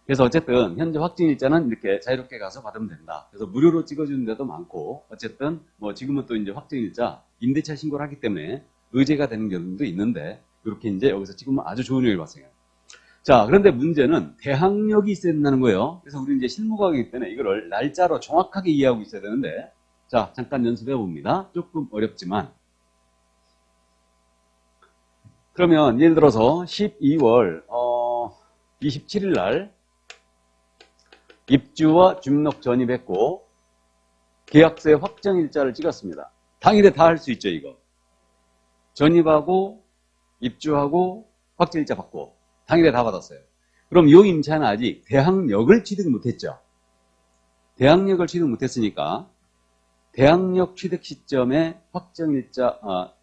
그래서 어쨌든 현재 확정일자는 이렇게 자유롭게 가서 받으면 된다. 그래서 무료로 찍어주는 데도 많고 어쨌든 뭐 지금은 또 이제 확정일자 임대차 신고를 하기 때문에 의제가 되는 경우도 있는데 이렇게 이제 여기서 찍으면 아주 좋은 일이 발생해요. 자, 그런데 문제는 대항력이 있어야 된다는 거예요. 그래서 우리 이제 실무과이기 때문에 이거를 날짜로 정확하게 이해하고 있어야 되는데 자, 잠깐 연습해 봅니다. 조금 어렵지만 그러면 예를 들어서 12월 27일 날 입주와 주민록 전입했고 계약서의 확정일자를 찍었습니다. 당일에 다 할 수 있죠, 이거. 전입하고 입주하고 확정일자 받고 당일에 다 받았어요. 그럼 이 임차는 아직 대항력을 취득 못했죠. 대항력을 취득 못했으니까 대항력 취득 시점에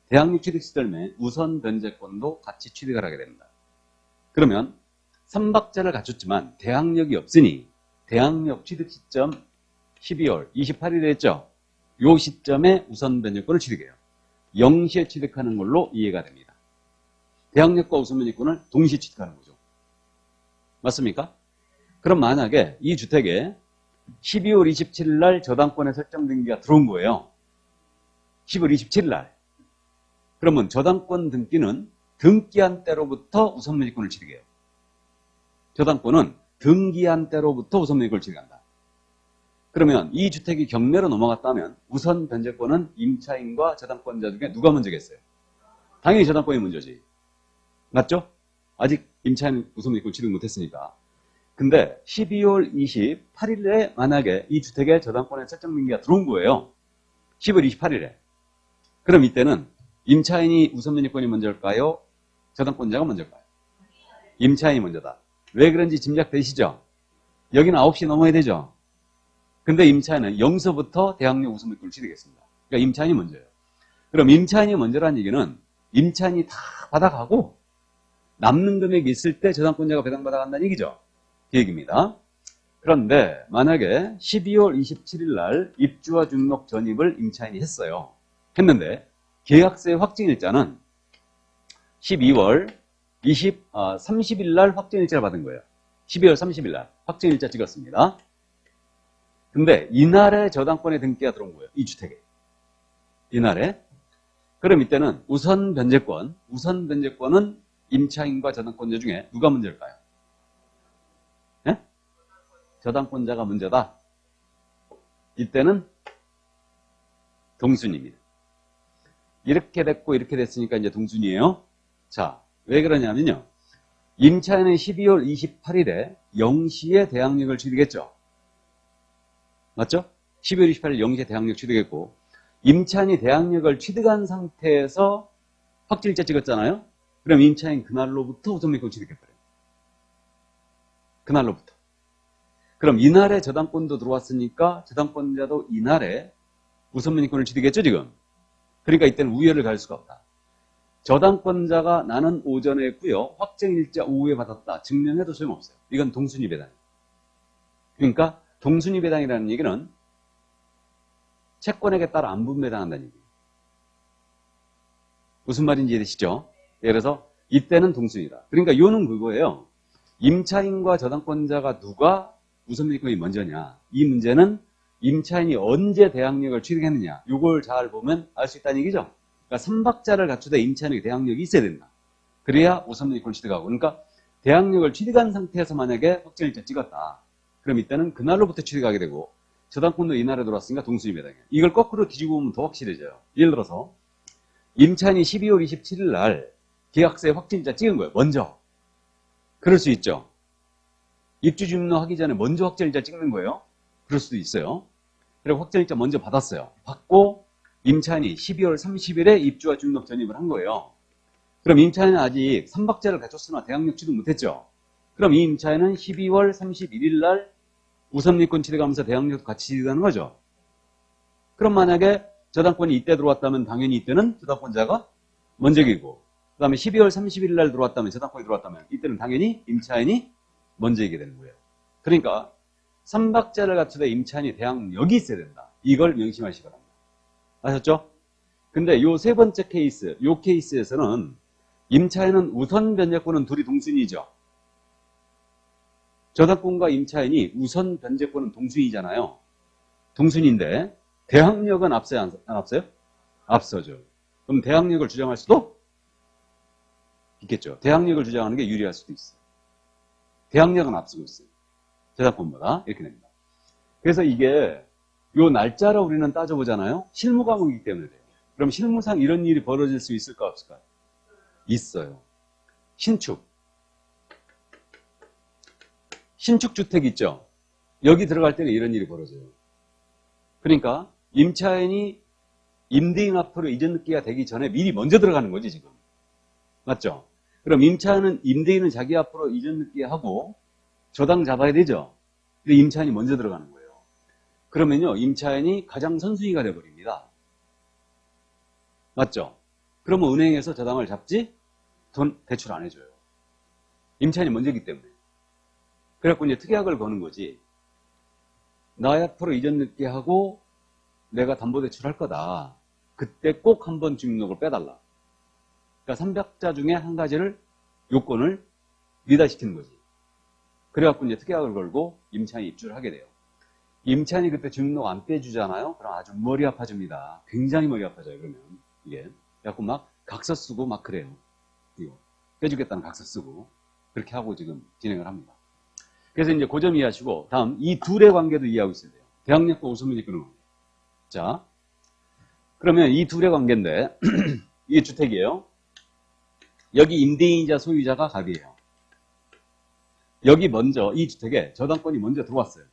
대항력 취득 시점에 우선 변제권도 같이 취득을 하게 됩니다. 그러면 3박자를 갖췄지만 대항력이 없으니 대항력 취득 시점 12월 28일에 했죠. 이 시점에 우선 변제권을 취득해요. 0시에 취득하는 걸로 이해가 됩니다. 대항력과 우선 변제권을 동시에 취득하는 거죠. 맞습니까? 그럼 만약에 이 주택에 12월 27일 날 저당권의 설정 등기가 들어온 거예요. 12월 27일 날. 그러면 저당권 등기는 등기한 때로부터 우선 변제권을 취득해요. 저당권은 등기한 때로부터 우선 변제권을 취득한다. 그러면 이 주택이 경매로 넘어갔다면 우선 변제권은 임차인과 저당권자 중에 누가 먼저겠어요? 당연히 저당권이 먼저지. 맞죠? 아직 임차인은 우선 변제권을 취득 못했으니까. 근데 12월 28일에 만약에 이 주택에 저당권의 설정 등기가 들어온 거예요. 10월 28일에. 그럼 이때는 임차인이 우선 변제권이 먼저일까요? 저당권자가 먼저일까요? 임차인이 먼저다. 왜 그런지 짐작되시죠? 여기는 9시 넘어야 되죠? 근데 임차인은 0서부터 대항력 우선 변제권을 취득했습니다. 그러니까 임차인이 먼저예요. 그럼 임차인이 먼저라는 얘기는 임차인이 다 받아가고 남는 금액이 있을 때 저당권자가 배당받아간다는 얘기죠. 그 얘기입니다. 그런데 만약에 12월 27일 날 입주와 주민록 전입을 임차인이 했어요. 했는데 계약서의 확정일자는 12월 30일 날 확정일자를 받은 거예요. 12월 30일 날 확정일자 찍었습니다. 근데 이날에 저당권의 등기가 들어온 거예요. 이 주택에. 이날에. 그럼 이때는 우선 변제권은 임차인과 저당권자 중에 누가 먼저일까요? 네? 저당권자가 먼저다. 이때는 동순입니다. 이렇게 됐고 이렇게 됐으니까 이제 동순이에요. 자, 왜 그러냐면요. 임차인은 12월 28일에 0시에 대항력을 취득했죠. 맞죠? 12월 28일 0시에 대항력 취득했고 임차인이 대항력을 취득한 상태에서 확정일자 찍었잖아요. 그럼 임차인 그날로부터 우선변제권 취득해버려요. 그날로부터. 그럼 이날에 저당권도 들어왔으니까 저당권자도 이날에 우선변제권을 취득했죠, 지금. 그러니까 이때는 우회를 갈 수가 없다. 저당권자가 나는 오전에 했고요. 확정일자 오후에 받았다. 증명해도 소용없어요. 이건 동순위 배당이에요. 그러니까 동순위 배당이라는 얘기는 채권액에 따라 안분 배당한다는 얘기예요. 무슨 말인지 이해되시죠? 그래서 이때는 동순위다. 그러니까 요는 그거예요. 임차인과 저당권자가 누가 우선변제권이 먼저냐. 이 문제는 임차인이 언제 대항력을 취득했느냐. 이걸 잘 보면 알 수 있다는 얘기죠. 그러니까 3박자를 갖추되 임차인에게 대항력이 있어야 된다. 그래야 우선변제권을 취득하고. 그러니까 대항력을 취득한 상태에서 만약에 확정일자 찍었다. 그럼 이때는 그날로부터 취득하게 되고 저당권도 이날에 들어왔으니까 동순위 배당이에요. 이걸 거꾸로 뒤지고 보면 더 확실해져요. 예를 들어서 임차인이 12월 27일 날 계약서에 확정일자 찍은 거예요. 먼저. 그럴 수 있죠. 입주 주민록 하기 전에 먼저 확정일자 찍는 거예요. 그럴 수도 있어요. 그리고 확정일자 먼저 받았어요. 받고 임차인이 12월 30일에 입주와 주민록 전입을 한 거예요. 그럼 임차인은 아직 3박자를 갖췄으나 대항력 취득 못했죠. 그럼 이 임차인은 12월 31일 날 우선민권 취득하면서 대항력도 같이 취득하는 거죠. 그럼 만약에 저당권이 이때 들어왔다면 당연히 이때는 저당권자가 먼저이고 그 다음에 12월 30일 날 들어왔다면 저당권이 들어왔다면 이때는 당연히 임차인이 먼저이게 되는 거예요. 그러니까 3박자를 갖추되 임차인이 대항력이 있어야 된다. 이걸 명심하시기 바랍니다. 아셨죠? 근데 요 세 번째 케이스, 요 케이스에서는 임차인은 우선 변제권은 둘이 동순이죠. 저당권과 임차인이 우선 변제권은 동순이잖아요. 동순인데 대항력은 앞서요, 안 앞서요? 앞서죠. 그럼 대항력을 주장할 수도 있겠죠. 대항력을 주장하는 게 유리할 수도 있어요. 대항력은 앞서고 있어요. 저당권보다 이렇게 됩니다. 그래서 이게 요 날짜를 우리는 따져보잖아요. 실무 과목이기 때문에 돼요. 그럼 실무상 이런 일이 벌어질 수 있을까 없을까요? 있어요. 신축 주택 있죠? 여기 들어갈 때는 이런 일이 벌어져요. 그러니까 임차인이 임대인 앞으로 이전 늦기가 되기 전에 미리 먼저 들어가는 거지 지금. 맞죠? 그럼 임대인은 자기 앞으로 이전 늦게 하고 저당 잡아야 되죠? 근데 임차인이 먼저 들어가는 거예요. 그러면요, 임차인이 가장 선순위가 돼버립니다. 맞죠? 그러면 은행에서 저당을 잡지 돈 대출 안 해줘요. 임차인이 먼저기 때문에. 그래갖고 이제 특약을 거는 거지. 나 앞으로 이전 늦게 하고 내가 담보대출 할 거다. 그때 꼭 한번 주민등록을 빼달라. 그러니까 300자 중에 한 가지를 요건을 미달시키는 거지. 그래갖고 이제 특약을 걸고 임차인이 입주를 하게 돼요. 임차인이 그때 주민등록 안 빼주잖아요. 그럼 아주 머리 아파집니다. 굉장히 머리 아파져요. 그러면 이게 그래갖고 막 각서 쓰고 막 그래요. 이거 빼주겠다는 각서 쓰고 그렇게 하고 지금 진행을 합니다. 그래서 이제 그 점 이해하시고 다음 이 둘의 관계도 이해하고 있어야 돼요. 대항력과 우선민이 끄는 관계. 자, 그러면 이 둘의 관계인데 이게 주택이에요. 여기 임대인이자 소유자가 갑이에요. 여기 먼저 이 주택에 저당권이 먼저 들어왔어요.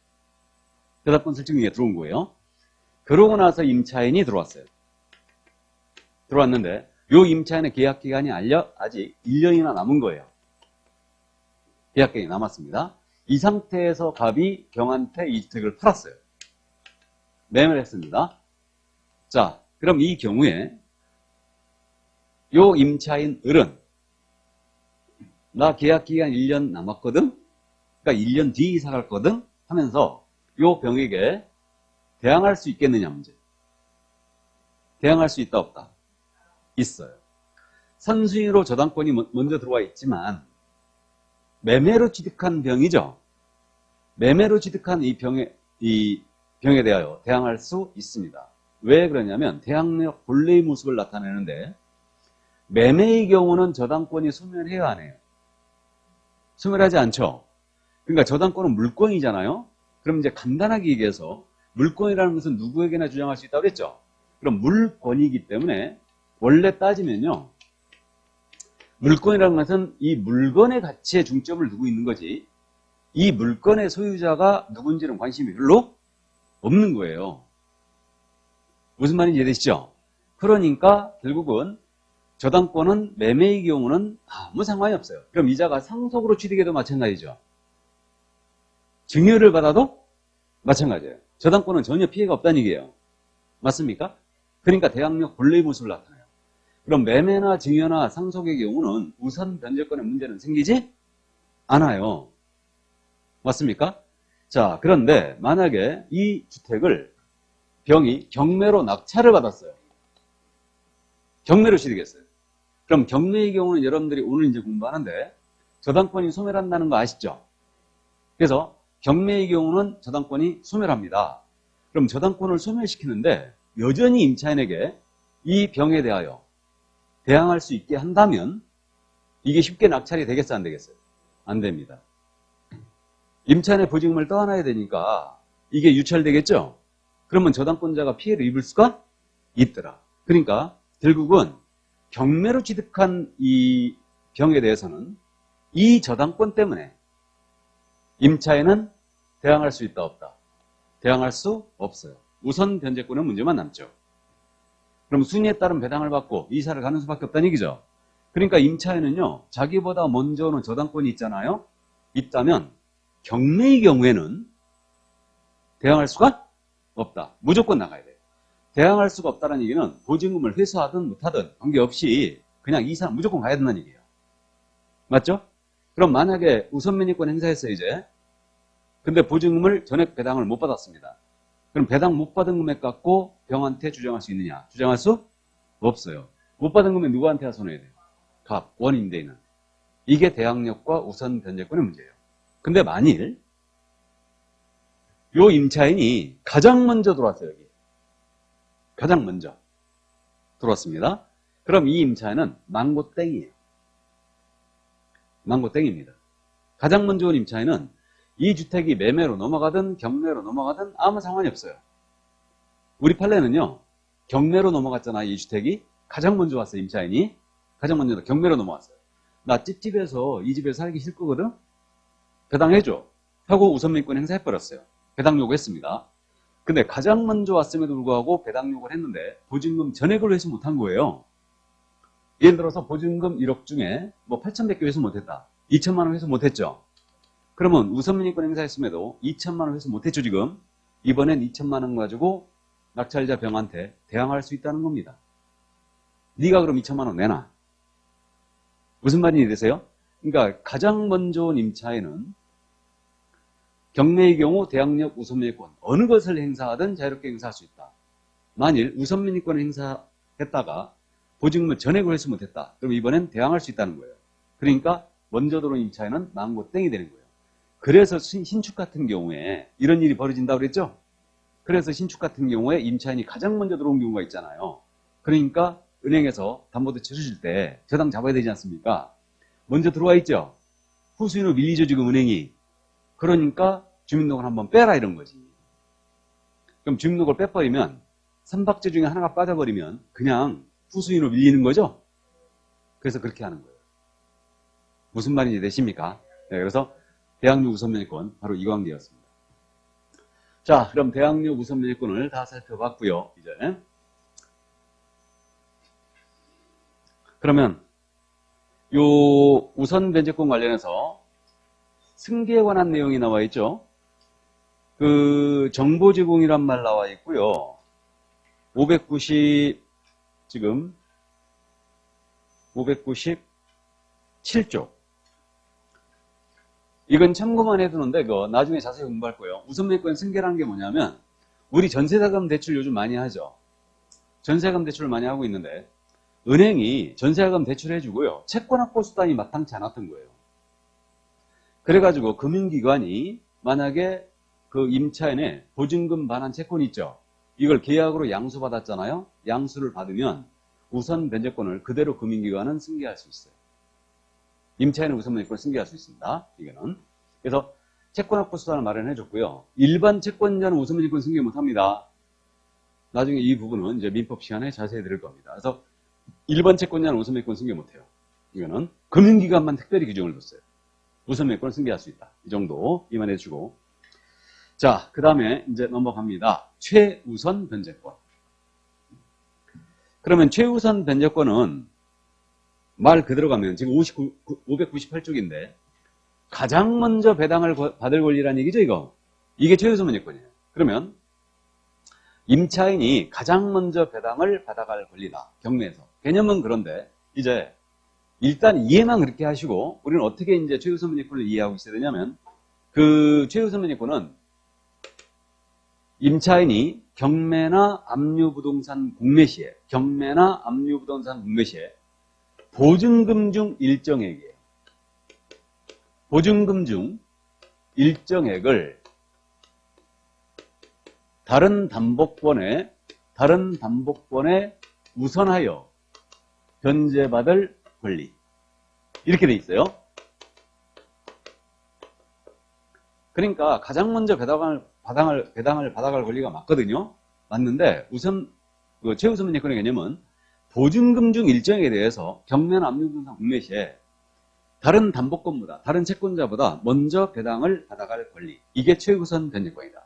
저당권 설정위에 들어온 거예요. 그러고 나서 임차인이 들어왔어요. 들어왔는데 요 임차인의 계약기간이 아직 1년이나 남은 거예요. 계약기간이 남았습니다. 이 상태에서 갑이 경한테 이 주택을 팔았어요. 매매를 했습니다. 자, 그럼 이 경우에 요 임차인 을은 나 계약기간 1년 남았거든? 그러니까 1년 뒤에 이사 갈거든? 하면서 요 병에게 대항할 수 있겠느냐 문제. 대항할 수 있다 없다? 있어요. 선순위로 저당권이 먼저 들어와 있지만 매매로 취득한 병이죠. 매매로 취득한 이 병에 대하여 대항할 수 있습니다. 왜 그러냐면 대항력 본래의 모습을 나타내는데 매매의 경우는 저당권이 소멸해야 하네요. 소멸하지 않죠. 그러니까 저당권은 물권이잖아요. 그럼 이제 간단하게 얘기해서 물권이라는 것은 누구에게나 주장할 수 있다고 그랬죠. 그럼 물권이기 때문에 원래 따지면요. 물권이라는 것은 이 물건의 가치에 중점을 두고 있는 거지 이 물건의 소유자가 누군지는 관심이 별로 없는 거예요. 무슨 말인지 이해되시죠? 그러니까 결국은 저당권은 매매의 경우는 아무 상관이 없어요. 그럼 이자가 상속으로 취득해도 마찬가지죠. 증여를 받아도 마찬가지예요. 저당권은 전혀 피해가 없다는 얘기예요. 맞습니까? 그러니까 대항력 본래의 모습을 나타내요. 그럼 매매나 증여나 상속의 경우는 우선 변제권의 문제는 생기지 않아요. 맞습니까? 자, 그런데 만약에 이 주택을 병이 경매로 낙찰을 받았어요. 경매로 취득했어요. 그럼 경매의 경우는 여러분들이 오늘 이제 공부하는데 저당권이 소멸한다는 거 아시죠? 그래서 경매의 경우는 저당권이 소멸합니다. 그럼 저당권을 소멸시키는데 여전히 임차인에게 이 병에 대하여 대항할 수 있게 한다면 이게 쉽게 낙찰이 되겠어요? 안 되겠어요? 안 됩니다. 임차인의 보증금을 떠안아야 되니까 이게 유찰되겠죠? 그러면 저당권자가 피해를 입을 수가 있더라. 그러니까 결국은 경매로 취득한 이 병에 대해서는 이 저당권 때문에 임차인은 대항할 수 있다 없다? 대항할 수 없어요. 우선 변제권은 문제만 남죠. 그럼 순위에 따른 배당을 받고 이사를 가는 수밖에 없다는 얘기죠. 그러니까 임차인은요. 자기보다 먼저 오는 저당권이 있잖아요. 있다면 경매의 경우에는 대항할 수가 없다. 무조건 나가야 돼요. 대항할 수가 없다는 얘기는 보증금을 회수하든 못하든 관계없이 그냥 이사 무조건 가야 된다는 얘기예요. 맞죠? 그럼 만약에 우선매입권 행사했어요 이제. 근데 보증금을 전액 배당을 못 받았습니다. 그럼 배당 못 받은 금액 갖고 병한테 주장할 수 있느냐? 주장할 수 없어요. 못 받은 금액 누구한테 하소내야 돼요? 갑, 원임대인은. 이게 대항력과 우선 변제권의 문제예요. 근데 만일 요 임차인이 가장 먼저 들어왔어요. 여기. 가장 먼저 들어왔습니다. 그럼 이 임차인은 망고땡이에요. 망고땡입니다. 가장 먼저 온 임차인은 이 주택이 매매로 넘어가든 경매로 넘어가든 아무 상관이 없어요. 우리 판례는요, 경매로 넘어갔잖아. 이 주택이 가장 먼저 왔어요. 임차인이 가장 먼저 경매로 넘어왔어요. 나 찝찝해서 이 집에 살기 싫거든. 배당해줘 하고 우선민권 행사해버렸어요. 배당 요구했습니다. 근데 가장 먼저 왔음에도 불구하고 배당 요구를 했는데 보증금 전액을 회수 못한 거예요. 예를 들어서 보증금 1억 중에 뭐 8,100개 회수 못했다. 2천만 원 회수 못했죠. 그러면 우선민권 행사했음에도 2천만 원 회수 못했죠. 지금 이번엔 2천만 원 가지고 낙찰자 병한테 대항할 수 있다는 겁니다. 네가 그럼 2천만 원 내놔. 무슨 말인지 되세요? 그러니까 가장 먼저 온 임차인은 경매의 경우 대항력 우선민권 어느 것을 행사하든 자유롭게 행사할 수 있다. 만일 우선민권을 행사했다가 보증금을 전액을 회수 못했다. 그럼 이번엔 대항할 수 있다는 거예요. 그러니까 먼저 들어온 임차인은 망고땡이 되는 거예요. 그래서 신축 같은 경우에 이런 일이 벌어진다고 그랬죠? 그래서 신축 같은 경우에 임차인이 가장 먼저 들어온 경우가 있잖아요. 그러니까 은행에서 담보대출 해줄 때 저당 잡아야 되지 않습니까? 먼저 들어와 있죠? 후수인으로 밀리죠, 지금 은행이. 그러니까 주민등록을 한번 빼라 이런 거지. 그럼 주민등록을 빼버리면 3박제 중에 하나가 빠져버리면 그냥 후수인으로 밀리는 거죠? 그래서 그렇게 하는 거예요. 무슨 말인지 되십니까? 네, 그래서 대항력 우선면허권 바로 이 관계였습니다. 자, 그럼 대항력 우선면허권을 다 살펴봤고요. 이제 그러면 요 우선 변제권 관련해서 승계에 관한 내용이 나와 있죠. 그 정보 제공이란 말 나와 있고요. 590 597조. 이건 참고만 해두는데 그거 나중에 자세히 공부할 거예요. 우선매권 승계라는 게 뭐냐면 우리 전세자금 대출 요즘 많이 하죠. 전세자금 대출을 많이 하고 있는데 은행이 전세자금 대출을 해주고요. 채권 확보 수단이 마땅치 않았던 거예요. 그래가지고 금융기관이 만약에 그 임차인의 보증금 반환 채권이 있죠. 이걸 계약으로 양수받았잖아요. 양수를 받으면 우선 변제권을 그대로 금융기관은 승계할 수 있어요. 임차인은 우선 변제권을 승계할 수 있습니다. 이거는. 그래서 채권 확보 수단을 마련해줬고요. 일반 채권자는 우선 변제권 승계 못합니다. 나중에 이 부분은 이제 민법 시간에 자세히 들을 겁니다. 그래서 일반 채권자는 우선 변제권 승계 못해요. 이거는 금융기관만 특별히 규정을 뒀어요. 우선 변제권을 승계할 수 있다. 이 정도 이만해주고. 자, 그 다음에 이제 넘어갑니다. 최우선 변제권. 그러면 최우선 변제권은 말 그대로 가면 지금 598쪽인데 가장 먼저 배당을 받을 권리라는 얘기죠, 이거. 이게 최우선 변제권이에요. 그러면 임차인이 가장 먼저 배당을 받아갈 권리다. 경매에서. 개념은 그런데 이제 일단 이해만 그렇게 하시고 우리는 어떻게 이제 최우선 변제권을 이해하고 있어야 되냐면 그 최우선 변제권은 임차인이 경매나 압류부동산 공매 시에 보증금 중 일정액이에요. 보증금 중 일정액을 다른 담보권에 우선하여 변제받을 권리. 이렇게 돼 있어요. 그러니까 가장 먼저 배당을 받아갈 권리가 맞거든요. 맞는데 우선 그 최우선 변제권의 개념은 보증금 중 일정에 대해서 경매나 압류부동산 공매 시에 다른 담보권보다 다른 채권자보다 먼저 배당을 받아갈 권리. 이게 최우선 변제권이다.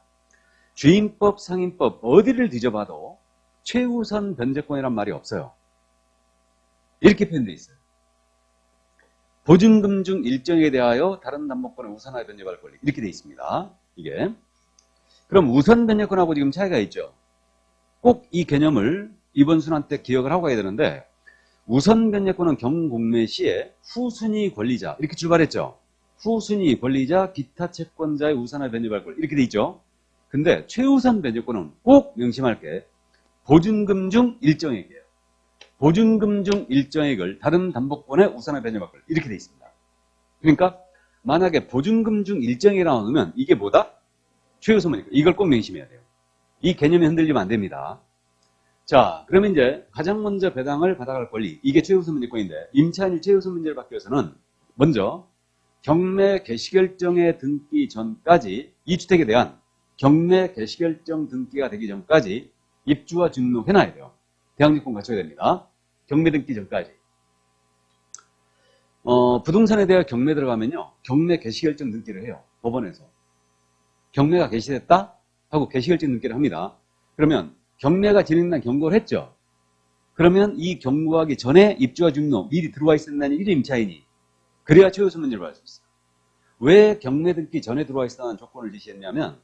주임법, 상임법 어디를 뒤져봐도 최우선 변제권이란 말이 없어요. 이렇게 표현되어 있어요. 보증금 중 일정에 대하여 다른 담보권을 우선하여 변제받을 권리. 이렇게 되어 있습니다. 이게. 그럼 우선 변제권하고 지금 차이가 있죠. 꼭 이 개념을 이번 순환 때 기억을 하고 가야 되는데 우선 변제권은 경공매 시에 후순위 권리자 이렇게 출발했죠. 후순위 권리자 기타 채권자의 우선하여 변제받을 권리 이렇게 돼 있죠. 근데 최우선 변제권은 꼭 명심할 게 보증금 중 일정액이에요. 보증금 중 일정액을 다른 담보권에 우선하여 변제받을 권리 이렇게 돼 있습니다. 그러니까 만약에 보증금 중 일정이 나오면 이게 뭐다? 최우선이니까 이걸 꼭 명심해야 돼요. 이 개념이 흔들리면 안 됩니다. 자, 그러면 이제 가장 먼저 배당을 받아갈 권리, 이게 최우선 문제권인데 임차인이 최우선 문제를 받기 위해서는 먼저 경매 개시결정에 등기 전까지 이 주택에 대한 경매 개시결정 등기가 되기 전까지 입주와 등록해놔야 돼요. 대항력권 갖춰야 됩니다. 경매 등기 전까지. 부동산에 대한 경매 들어가면요, 경매 개시결정 등기를 해요. 법원에서. 경매가 개시됐다 하고 개시결정 등기를 합니다. 그러면 경매가 진행된 경고를 했죠. 그러면 이 경고하기 전에 입주와 등록 미리 들어와 있었다는 일 임차인이. 그래야 최우선 문제를 받을 수 있어요. 왜 경매 등기 전에 들어와 있었다는 조건을 제시했냐면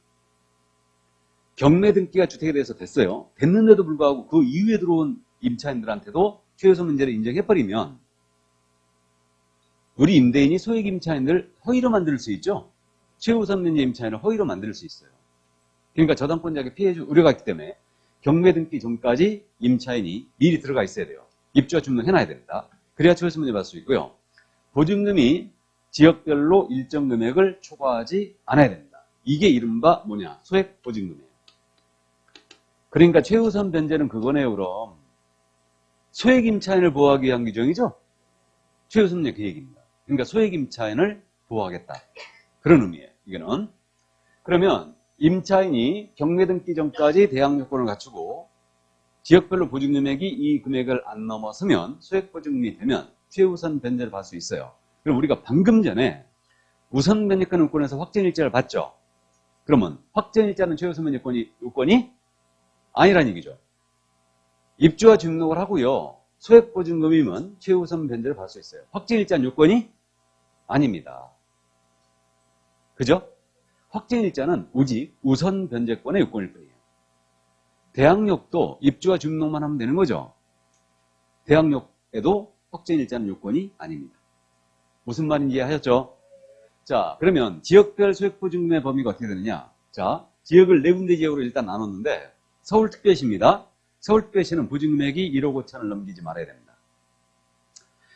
경매 등기가 주택에 대해서 됐어요. 됐는데도 불구하고 그 이후에 들어온 임차인들한테도 최우선 문제를 인정해버리면 우리 임대인이 소액 임차인을 허위로 만들 수 있죠. 최우선 문제 임차인을 허위로 만들 수 있어요. 그러니까 저당권자에게 피해 줄 우려가 있기 때문에 경매 등기 전까지 임차인이 미리 들어가 있어야 돼요. 입주와 등록해놔야 됩니다. 그래야 최우선 문제 받을 수 있고요. 보증금이 지역별로 일정 금액을 초과하지 않아야 됩니다. 이게 이른바 뭐냐? 소액 보증금이에요. 그러니까 최우선 변제는 그거네요. 그럼 소액 임차인을 보호하기 위한 규정이죠. 최우선 문제 그 얘기입니다. 그러니까 소액 임차인을 보호하겠다. 그런 의미예요. 이거는. 그러면 임차인이 경매 등기 전까지 대항 요건을 갖추고 지역별로 보증금액이 이 금액을 안 넘어서면 소액 보증금이 되면 최우선 변제를 받을 수 있어요. 그럼 우리가 방금 전에 우선 변제권 요건에서 확정일자를 봤죠. 그러면 확정일자는 최우선 변제 요건이 아니란 얘기죠. 입주와 등록을 하고요. 소액 보증금이면 최우선 변제를 받을 수 있어요. 확정일자는 요건이 아닙니다. 그죠? 확정일자는 오직 우선 변제권의 요건일 뿐이에요. 대항력도 입주와 등록만 하면 되는 거죠. 대항력에도 확정일자는 요건이 아닙니다. 무슨 말인지 이해하셨죠? 자, 그러면 지역별 소액보증금의 범위가 어떻게 되느냐? 자, 지역을 네 군데 지역으로 일단 나눴는데 서울특별시입니다. 서울특별시는 보증금액이 1억 5천을 넘기지 말아야 됩니다.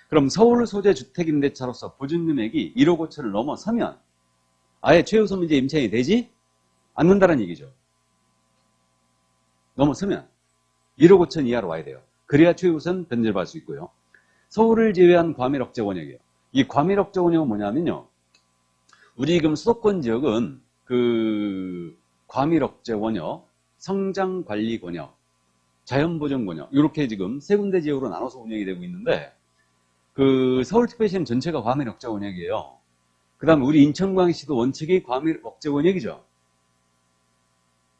그럼 서울 소재 주택임대차로서 보증금액이 1억 5천을 넘어서면 아예 최우선 문제 임차인이 되지 않는다는 얘기죠. 넘어서면 1억 5천 이하로 와야 돼요. 그래야 최우선 변제를 받을 수 있고요. 서울을 제외한 과밀억제 권역이에요. 이 과밀억제 권역은 뭐냐면요. 우리 지금 수도권 지역은 그 과밀억제 권역, 성장관리 권역, 자연보전 권역 이렇게 지금 세 군데 지역으로 나눠서 운영이 되고 있는데 그 서울특별시는 전체가 과밀억제 권역이에요. 그 다음에 우리 인천광역시도 원칙이 과밀억제 권역이죠.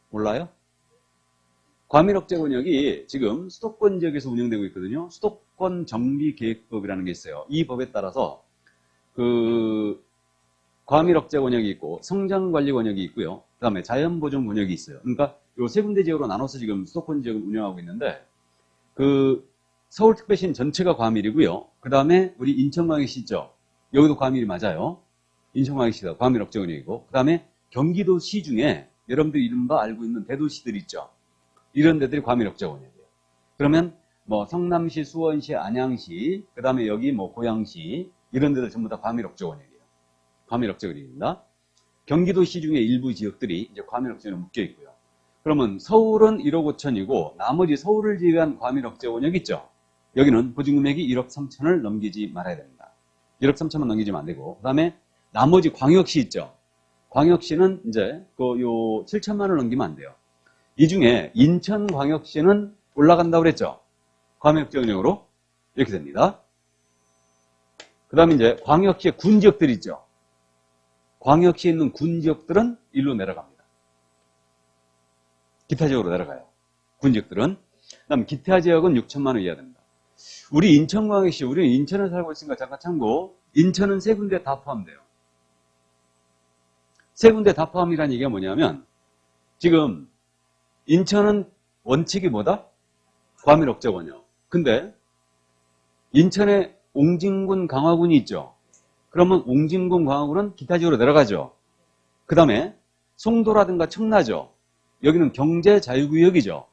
몰라요? 과밀억제 권역이 지금 수도권 지역에서 운영되고 있거든요. 수도권 정비계획법이라는 게 있어요. 이 법에 따라서 그 과밀억제 권역이 있고 성장관리 권역이 있고요. 그 다음에 자연보존 권역이 있어요. 그러니까 요 세 군데 지역으로 나눠서 지금 수도권 지역을 운영하고 있는데 그 서울특별시는 전체가 과밀이고요. 그 다음에 우리 인천광역시 있죠. 여기도 과밀이 맞아요. 인천광역시가 과밀억제 권역이고 그 다음에 경기도시 중에 여러분들이 이른바 알고 있는 대도시들 있죠. 이런 데들이 과밀억제 권역이에요. 그러면 뭐 성남시, 수원시, 안양시, 그 다음에 여기 뭐 고양시 이런 데들 전부 다 과밀억제 권역이에요. 과밀억제 권역입니다. 경기도시 중에 일부 지역들이 이제 과밀억제로 묶여 있고요. 그러면 서울은 1억 5천이고 나머지 서울을 제외한 과밀억제 권역 있죠. 여기는 보증금액이 1억 3천을 넘기지 말아야 됩니다. 1억 3천만 넘기지면 안 되고 그 다음에 나머지 광역시 있죠. 광역시는 이제 그 요 7천만 원을 넘기면 안 돼요. 이 중에 인천광역시는 올라간다고 그랬죠. 과밀억제 권역으로 이렇게 됩니다. 그 다음에 이제 광역시의 군지역들 있죠. 광역시에 있는 군지역들은 일로 내려갑니다. 기타 지역으로 내려가요. 군지역들은. 그 다음 기타 지역은 6천만 원 이하 됩니다. 우리 인천광역시, 우리는 인천에 살고 있으니까 잠깐 참고, 인천은 세 군데 다 포함돼요. 세 군데 다 포함이라는 얘기가 뭐냐면, 지금 인천은 원칙이 뭐다? 과밀억제 권역. 근데 인천에 옹진군, 강화군이 있죠. 그러면 옹진군, 강화군은 기타 지역으로 내려가죠. 그 다음에 송도라든가 청라죠. 여기는 경제자유구역이죠.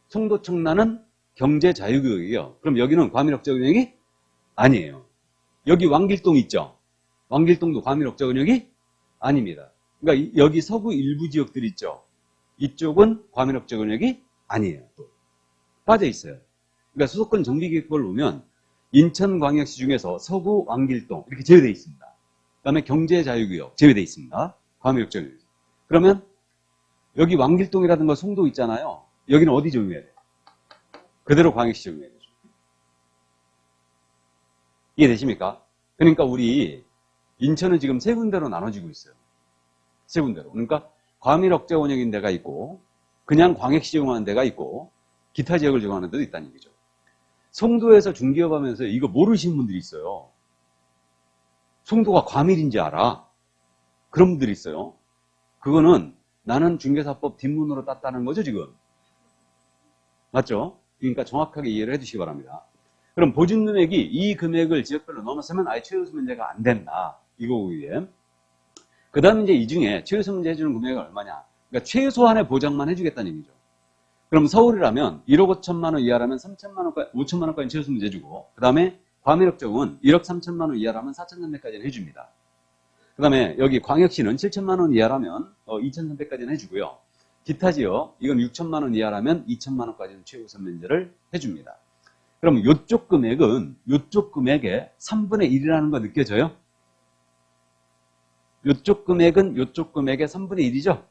송도, 청라는 경제자유구역이에요. 그럼 여기는 과밀억제 권역이 아니에요. 여기 왕길동 있죠. 왕길동도 과밀억자근역이 아닙니다. 그러니까 여기 서구 일부 지역들 있죠. 이쪽은 과밀억자근역이 아니에요. 또 빠져 있어요. 그러니까 수도권 정비계획법을 보면 인천광역시 중에서 서구 왕길동 이렇게 제외되어 있습니다. 그 다음에 경제자유구역 제외되어 있습니다. 과밀억자근역. 그러면 여기 왕길동이라든가 송도 있잖아요. 여기는 어디 적용해야 돼요? 그대로 광역시 적용해야 되죠. 이해되십니까? 그러니까 우리 인천은 지금 세 군데로 나눠지고 있어요. 세 군데로. 그러니까 과밀억자원역인 데가 있고 그냥 광역시 적용하는 데가 있고 기타 지역을 적용하는 데도 있다는 얘기죠. 송도에서 중개업 하면서 이거 모르시는 분들이 있어요. 송도가 과밀인지 알아. 그런 분들이 있어요. 그거는 나는 중개사법 뒷문으로 땄다는 거죠, 지금. 맞죠? 그러니까 정확하게 이해를 해주시기 바랍니다. 그럼 보증금액이 이 금액을 지역별로 넘어서면 아예 최우수 면제가 안 된다. 이거고요. 그 다음 이제 이 중에 최우수 면제 해주는 금액이 얼마냐. 그러니까 최소한의 보장만 해주겠다는 얘기죠. 그럼 서울이라면 1억 5천만 원 이하라면 3천만 원까지, 5천만 원까지 최우수 면제 해주고, 그 다음에 과밀억정은 1억 3천만 원 이하라면 4,300까지는 해줍니다. 그 다음에 여기 광역시는 7천만 원 이하라면 2,300까지는 해주고요. 기타 지역, 이건 6천만 원 이하라면 2천만 원까지는 최우선 면제를 해줍니다. 그럼 요쪽 금액은 요쪽 금액의 3분의 1이라는 거 느껴져요? 요쪽 금액은 요쪽 금액의 3분의 1이죠?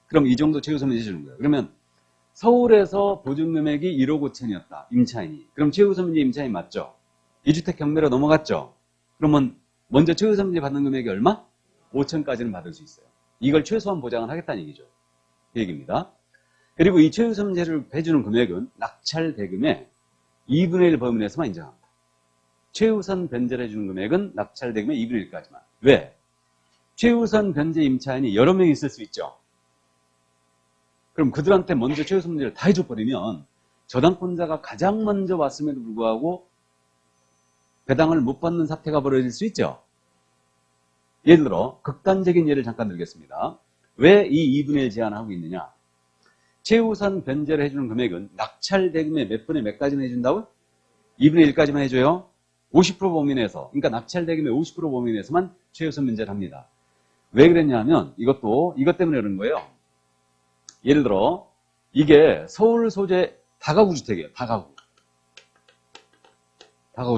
그럼 이 정도 최우선 면제 주는 거예요. 그러면 서울에서 보증금액이 1억 5천이었다. 임차인이. 그럼 최우선 면제 임차인 맞죠? 2주택 경매로 넘어갔죠? 그러면 먼저 최우선 면제 받는 금액이 얼마? 5천까지는 받을 수 있어요. 이걸 최소한 보장을 하겠다는 얘기죠. 그 얘기입니다. 그리고 이 최우선 면제를 해주는 금액은 낙찰 대금의 2분의 1 범위 내에서만 인정합니다. 최우선 변제를 해주는 금액은 낙찰 대금의 2분의 1까지만. 왜? 최우선 변제 임차인이 여러 명이 있을 수 있죠. 그럼 그들한테 먼저 최우선 면제를 다 해줘버리면 저당권자가 가장 먼저 왔음에도 불구하고 배당을 못 받는 사태가 벌어질 수 있죠. 예를 들어 극단적인 예를 잠깐 들겠습니다. 왜 이 2분의 1 제한을 하고 있느냐. 최우선 변제를 해주는 금액은 낙찰 대금의 몇 분의 몇 가지나 해준다고요? 2분의 1까지만 해줘요. 50% 범위 내에서, 그러니까 낙찰 대금의 50% 범위 내에서만 최우선 변제를 합니다. 왜 그랬냐면 이것 때문에 그런 거예요. 예를 들어 이게 서울 소재 다가구 주택이에요. 다가구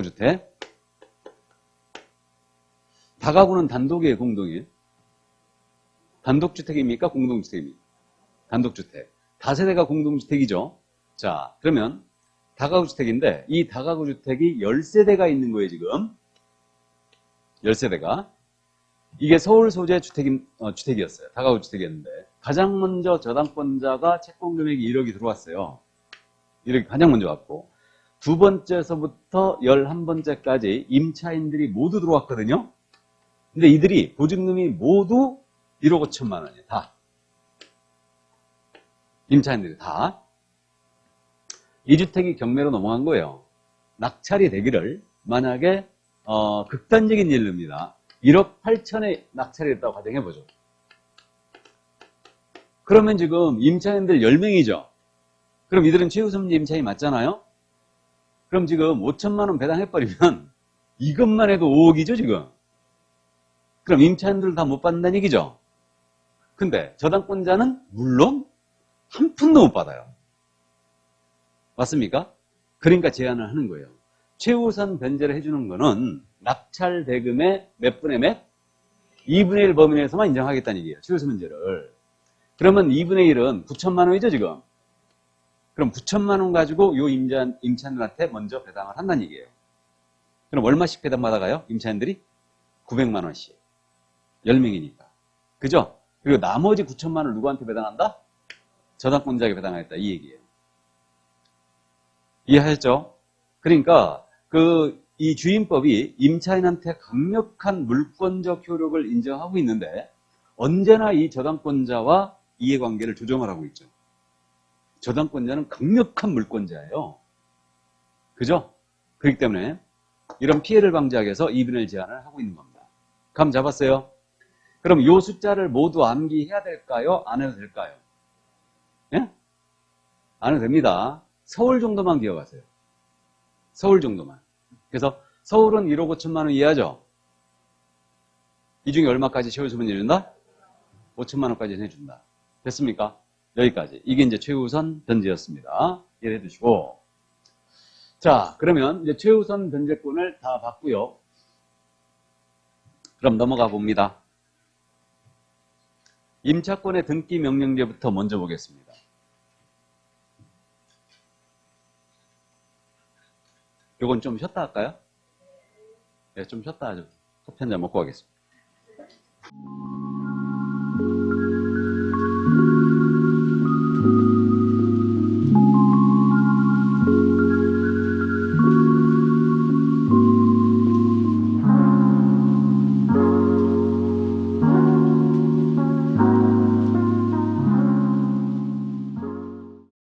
주택. 다가구는 단독이에요, 공동이에요? 단독주택입니까? 공동주택입니까? 단독주택. 다세대가 공동주택이죠. 자, 그러면 다가구주택인데 이 다가구주택이 10세대가 있는 거예요, 지금. 10세대가. 이게 서울 소재 주택이었어요. 다가구주택이었는데 가장 먼저 저당권자가 채권금액이 1억이 들어왔어요. 1억이 가장 먼저 왔고 두 번째서부터 11번째까지 임차인들이 모두 들어왔거든요. 근데 이들이 보증금이 모두 1억 5천만 원이에요. 다. 임차인들이 다. 이 주택이 경매로 넘어간 거예요. 낙찰이 되기를 만약에 극단적인 예를 듭니다. 1억 8천에 낙찰이 됐다고 가정해보죠. 그러면 지금 임차인들 10명이죠. 그럼 이들은 최우선 임차인이 맞잖아요. 그럼 지금 5천만 원 배당해버리면 이것만 해도 5억이죠 지금. 그럼 임차인들 다 못 받는다는 얘기죠. 근데 저당권자는 물론 한 푼도 못 받아요. 맞습니까? 그러니까 제한을 하는 거예요. 최우선 변제를 해주는 거는 낙찰 대금의 몇 분의 몇? 2분의 1 범위 내에서만 인정하겠다는 얘기예요. 최우선 변제를. 그러면 2분의 1은 9천만 원이죠 지금. 그럼 9천만 원 가지고 요 임차인들한테 먼저 배당을 한다는 얘기예요. 그럼 얼마씩 배당 받아가요? 임차인들이? 900만 원씩. 10명이니까. 그죠? 그리고 나머지 9천만 원을 누구한테 배당한다? 저당권자에게 배당하겠다. 이 얘기예요. 이해하셨죠? 그러니까 이 주임법이 임차인한테 강력한 물권적 효력을 인정하고 있는데 언제나 이 저당권자와 이해관계를 조정을 하고 있죠. 저당권자는 강력한 물권자예요. 그죠? 그렇기 때문에 이런 피해를 방지하기 위해서 2분의 1 제한을 하고 있는 겁니다. 감 잡았어요? 그럼 이 숫자를 모두 암기해야 될까요? 안 해도 될까요? 예? 안 해도 됩니다. 서울 정도만 기억하세요. 서울 정도만. 그래서 서울은 1억 5천만 원 이하죠? 이 중에 얼마까지 최우선은 해준다? 5천만 원까지는 해준다. 됐습니까? 여기까지. 이게 이제 최우선 변제였습니다. 이해해 두시고. 자, 그러면 이제 최우선 변제권을 다 받고요. 그럼 넘어가 봅니다. 임차권의 등기 명령제부터 먼저 보겠습니다. 요건 좀 쉬었다 할까요? 네, 좀 쉬었다 하죠. 커피 한 잔 먹고 가겠습니다.